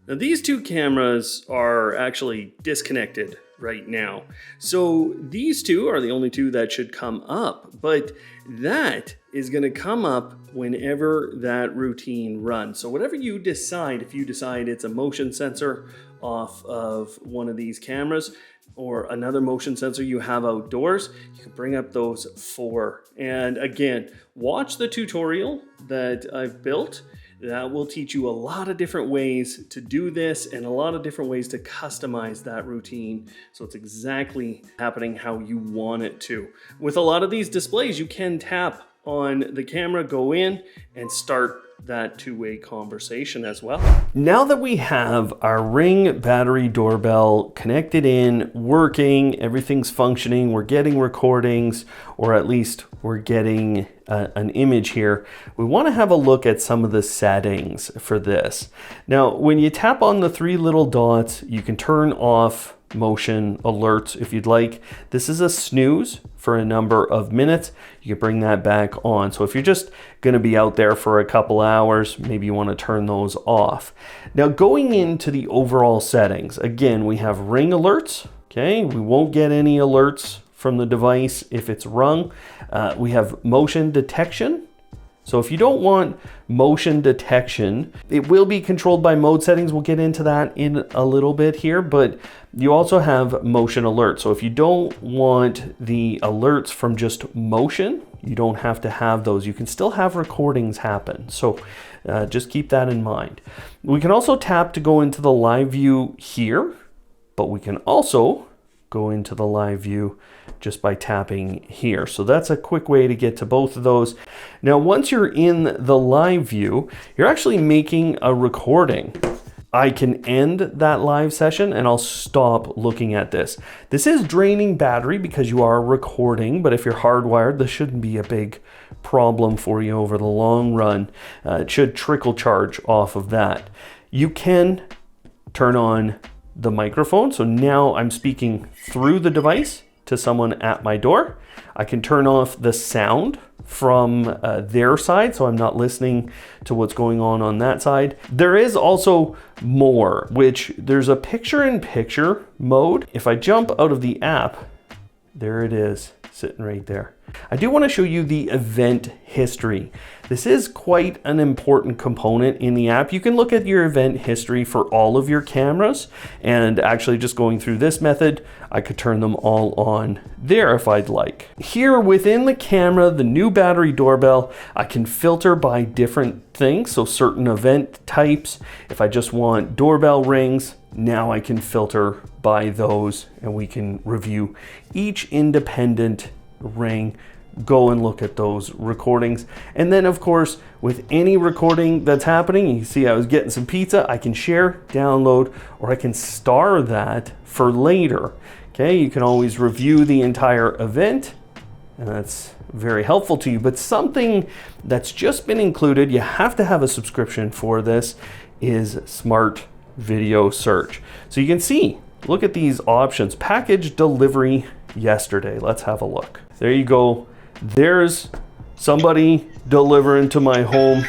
Now these two cameras are actually disconnected right now. So these two are the only two that should come up, but that is going to come up whenever that routine runs. So whatever you decide, if you decide it's a motion sensor off of one of these cameras or another motion sensor you have outdoors, you can bring up those four. And again, watch the tutorial that I've built. That will teach you a lot of different ways to do this and a lot of different ways to customize that routine so it's exactly happening how you want it to. With a lot of these displays, you can tap on the camera, go in, and start that two-way conversation as well. Now that we have our Ring Battery Doorbell connected in, working, everything's functioning, we're getting recordings, or at least we're getting an image here, we want to have a look at some of the settings for this. Now, when you tap on the three little dots, you can turn off motion alerts if you'd like. This is a snooze for a number of minutes. You can bring that back on. So if you're just going to be out there for a couple hours, maybe you want to turn those off. Now going into the overall settings, again, we have ring alerts. Okay, we won't get any alerts from the device if it's rung. We have motion detection. So if you don't want motion detection, it will be controlled by mode settings. We'll get into that in a little bit here, but you also have motion alert. So if you don't want the alerts from just motion, you don't have to have those. You can still have recordings happen. So just keep that in mind. We can also tap to go into the live view here, but we can also go into the live view just by tapping here. So that's a quick way to get to both of those. Now, once you're in the live view, you're actually making a recording. I can end that live session and I'll stop looking at this. This is draining battery because you are recording, but if you're hardwired, this shouldn't be a big problem for you over the long run. It should trickle charge off of that. You can turn on the microphone. So now I'm speaking through the device to someone at my door. I can turn off the sound from their side, so I'm not listening to what's going on that side. There is also more, which there's a picture-in-picture mode. If I jump out of the app, there it is, sitting right there. I do want to show you the event history. This is quite an important component in the app. You can look at your event history for all of your cameras, and actually just going through this method, I could turn them all on there if I'd like. Here within the camera, the new battery doorbell, I can filter by different things, so certain event types. If I just want doorbell rings, now I can filter by those, and we can review each independent ring, go and look at those recordings. And then of course, with any recording that's happening, you see I was getting some pizza, I can share, download, or I can star that for later. Okay, you can always review the entire event, and that's very helpful to you. But something that's just been included, you have to have a subscription for this, is Smart Video Search. So you can see, look at these options. Package delivery yesterday. Let's have a look. There you go. There's somebody delivering to my home.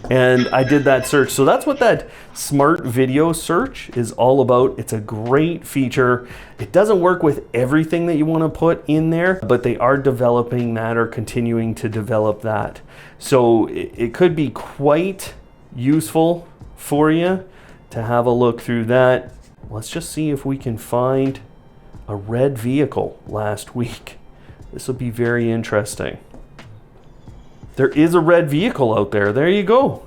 And I did that search. So that's what that Smart Video Search is all about. It's a great feature. It doesn't work with everything that you want to put in there, but they are developing that or continuing to develop that. So it could be quite useful for you to have a look through that. Let's just see if we can find a red vehicle last week. This will be very interesting. There is a red vehicle out there. There you go.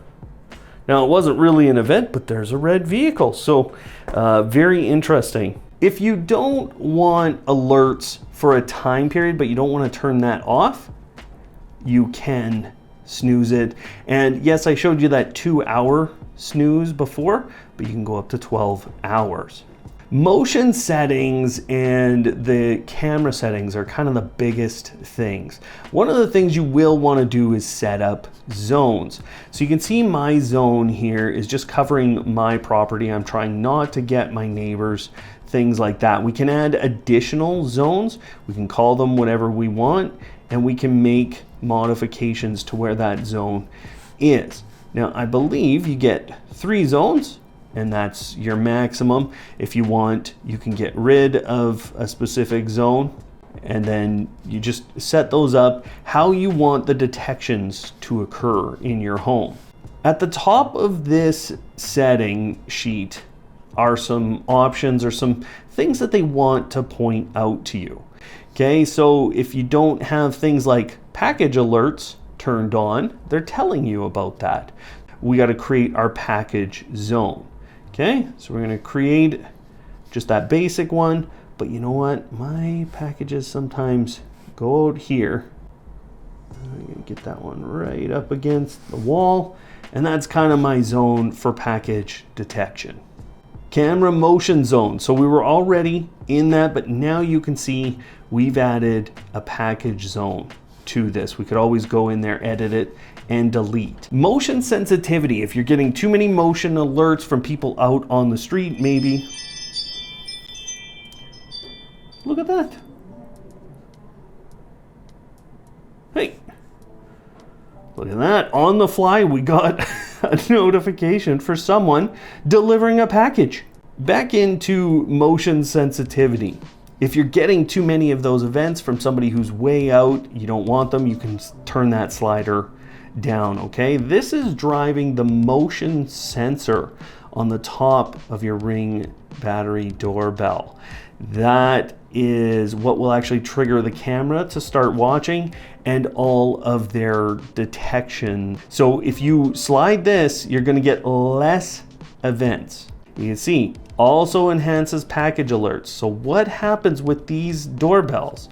Now, it wasn't really an event, but there's a red vehicle. So very interesting. If you don't want alerts for a time period, but you don't want to turn that off, you can snooze it. And yes, I showed you that 2-hour snooze before, but you can go up to 12 hours. Motion settings and the camera settings are kind of the biggest things. One of the things you will want to do is set up zones. So you can see my zone here is just covering my property. I'm trying not to get my neighbors, things like that. We can add additional zones. We can call them whatever we want, and we can make modifications to where that zone is. Now, I believe you get 3 zones, and that's your maximum. If you want, you can get rid of a specific zone, and then you just set those up how you want the detections to occur in your home. At the top of this setting sheet are some options or some things that they want to point out to you. Okay, so if you don't have things like package alerts turned on, they're telling you about that. We got to create our package zone. Okay, so we're going to create just that basic one, but you know what? My packages sometimes go out here. I'm going to get that one right up against the wall, and that's kind of my zone for package detection. Camera motion zone. So we were already in that, but now you can see we've added a package zone to this. We could always go in there, edit it, and delete. Motion sensitivity. If you're getting too many motion alerts from people out on the street, maybe. Look at that. Hey, look at that. On the fly, we got a notification for someone delivering a package. Back into motion sensitivity. If you're getting too many of those events from somebody who's way out, you don't want them, you can turn that slider down, okay? This is driving the motion sensor on the top of your Ring Battery Doorbell. That is what will actually trigger the camera to start watching and all of their detection. So if you slide this, you're going to get less events. You can see also enhances package alerts. So what happens with these doorbells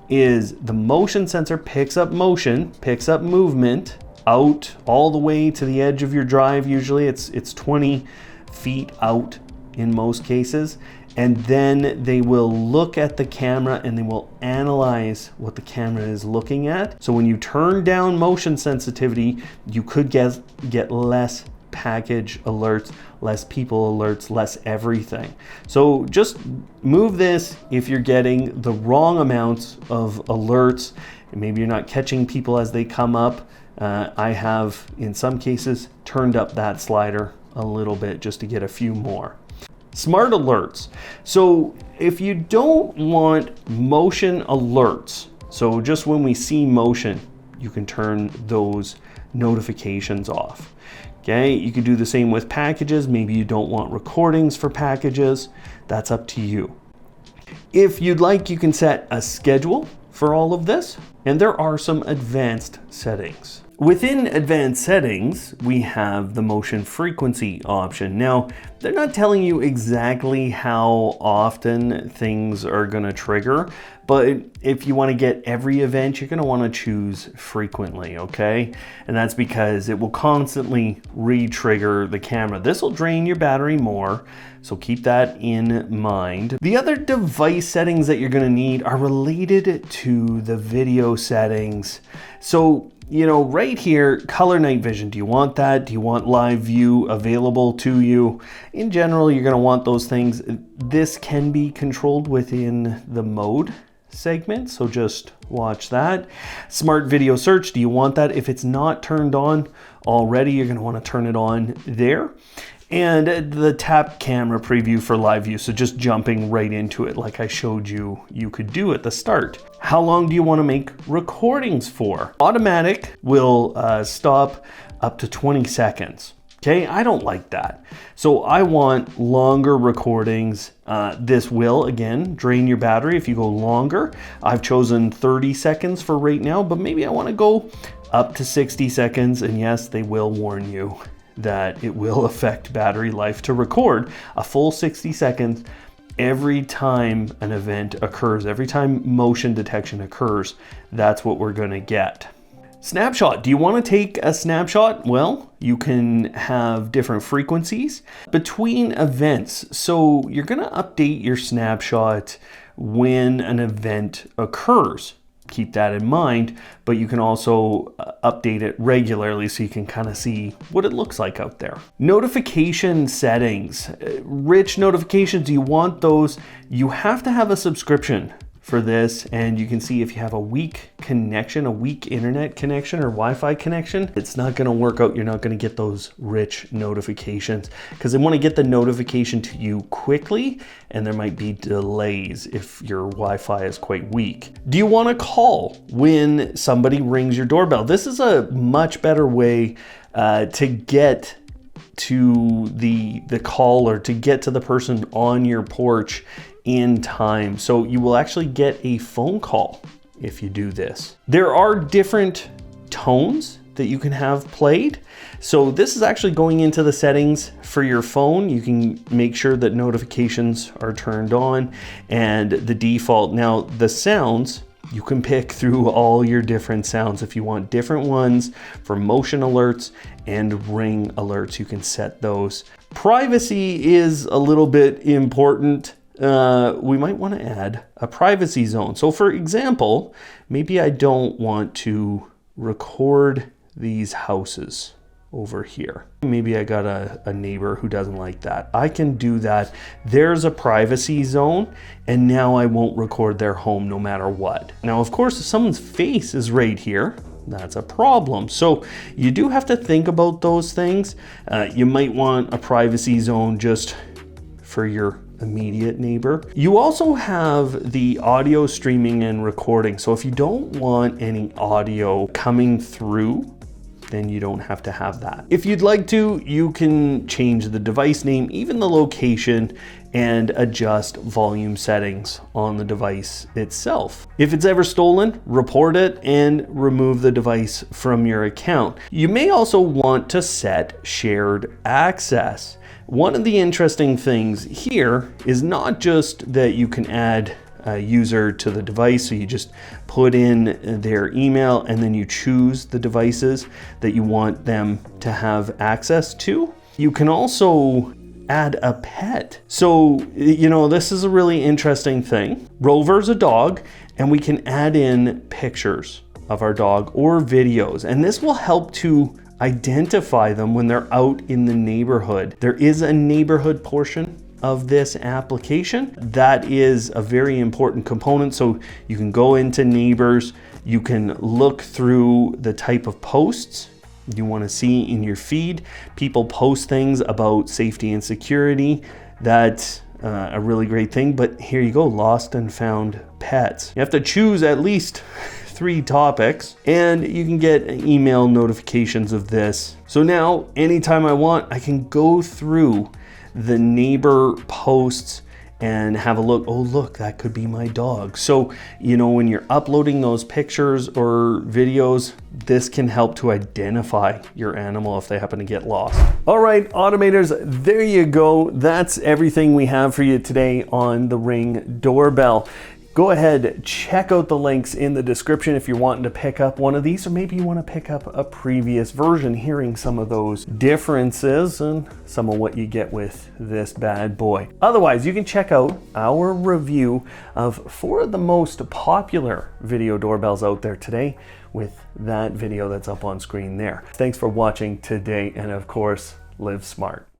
is the motion sensor picks up motion, picks up movement out all the way to the edge of your drive. Usually it's 20 feet out in most cases. And then they will look at the camera and they will analyze what the camera is looking at. So when you turn down motion sensitivity, you could get less package alerts, less people alerts, less everything. So just move this if you're getting the wrong amounts of alerts, and maybe you're not catching people as they come up. I have, in some cases, turned up that slider a little bit just to get a few more. Smart alerts. So if you don't want motion alerts, so just when we see motion, you can turn those notifications off. Okay, you could do the same with packages. Maybe you don't want recordings for packages. That's up to you. If you'd like, you can set a schedule for all of this, and there are some advanced settings. Within advanced settings, we have the motion frequency option. Now, they're not telling you exactly how often things are going to trigger, but if you want to get every event, you're going to want to choose frequently, okay? And that's because it will constantly re-trigger the camera. This will drain your battery more, so keep that in mind. The other device settings that you're going to need are related to the video settings. So, you know, right here, color night vision. Do you want that? Do you want live view available to you? In general, you're going to want those things. This can be controlled within the mode segment, so just watch that. Smart video search. Do you want that? If it's not turned on already, you're going to want to turn it on there. And the tap camera preview for live view, so just jumping right into it like I showed you, you could do at the start. How long do you want to make recordings for? Automatic will stop up to 20 seconds. Okay, I don't like that. So I want longer recordings. This will, again, drain your battery if you go longer. I've chosen 30 seconds for right now, but maybe I want to go up to 60 seconds. And yes, they will warn you that it will affect battery life to record a full 60 seconds every time an event occurs, every time motion detection occurs. That's what we're going to get. Snapshot. Do you want to take a snapshot? Well, you can have different frequencies between events. So you're going to update your snapshot when an event occurs. Keep that in mind, but you can also update it regularly so you can kind of see what it looks like out there. Notification settings. Rich notifications, do you want those? You have to have a subscription for this, and you can see if you have a weak connection, a weak internet connection or Wi-Fi connection, it's not going to work out. You're not going to get those rich notifications because they want to get the notification to you quickly, and there might be delays if your Wi-Fi is quite weak. Do you want to call when somebody rings your doorbell? This is a much better way to get to the call or to get to the person on your porch in time. So you will actually get a phone call if you do this. There are different tones that you can have played. So this is actually going into the settings for your phone. You can make sure that notifications are turned on and the default. Now the sounds, you can pick through all your different sounds. If you want different ones for motion alerts and ring alerts, you can set those. Privacy is a little bit important. We might want to add a privacy zone. So for example, maybe I don't want to record these houses over here. Maybe I got a neighbor who doesn't like that. I can do that. There's a privacy zone, and now I won't record their home no matter what. Now, of course, if someone's face is right here, that's a problem. So you do have to think about those things. You might want a privacy zone just for your immediate neighbor. You also have the audio streaming and recording. So if you don't want any audio coming through, then you don't have to have that. If you'd like to, you can change the device name, even the location, and adjust volume settings on the device itself. If it's ever stolen, report it and remove the device from your account. You may also want to set shared access. One of the interesting things here is not just that you can add a user to the device, so you just put in their email and then you choose the devices that you want them to have access to. You can also add a pet. So, you know, this is a really interesting thing. Rover's a dog, and we can add in pictures of our dog or videos, and this will help to identify them when they're out in the neighborhood. There is a neighborhood portion of this application that is a very important component. So you can go into neighbors, you can look through the type of posts you want to see in your feed. People post things about safety and security. That's a really great thing. But here you go, lost and found pets. You have to choose at least 3 topics, and you can get email notifications of this. So now anytime I want, I can go through the neighbor posts and have a look. Oh, look, that could be my dog. So, you know, when you're uploading those pictures or videos, this can help to identify your animal if they happen to get lost. All right, automators, there you go. That's everything we have for you today on the Ring Doorbell. Go ahead, check out the links in the description if you're wanting to pick up one of these, or maybe you want to pick up a previous version, hearing some of those differences and some of what you get with this bad boy. Otherwise, you can check out our review of 4 of the most popular video doorbells out there today with that video that's up on screen there. Thanks for watching today, and of course, live smart.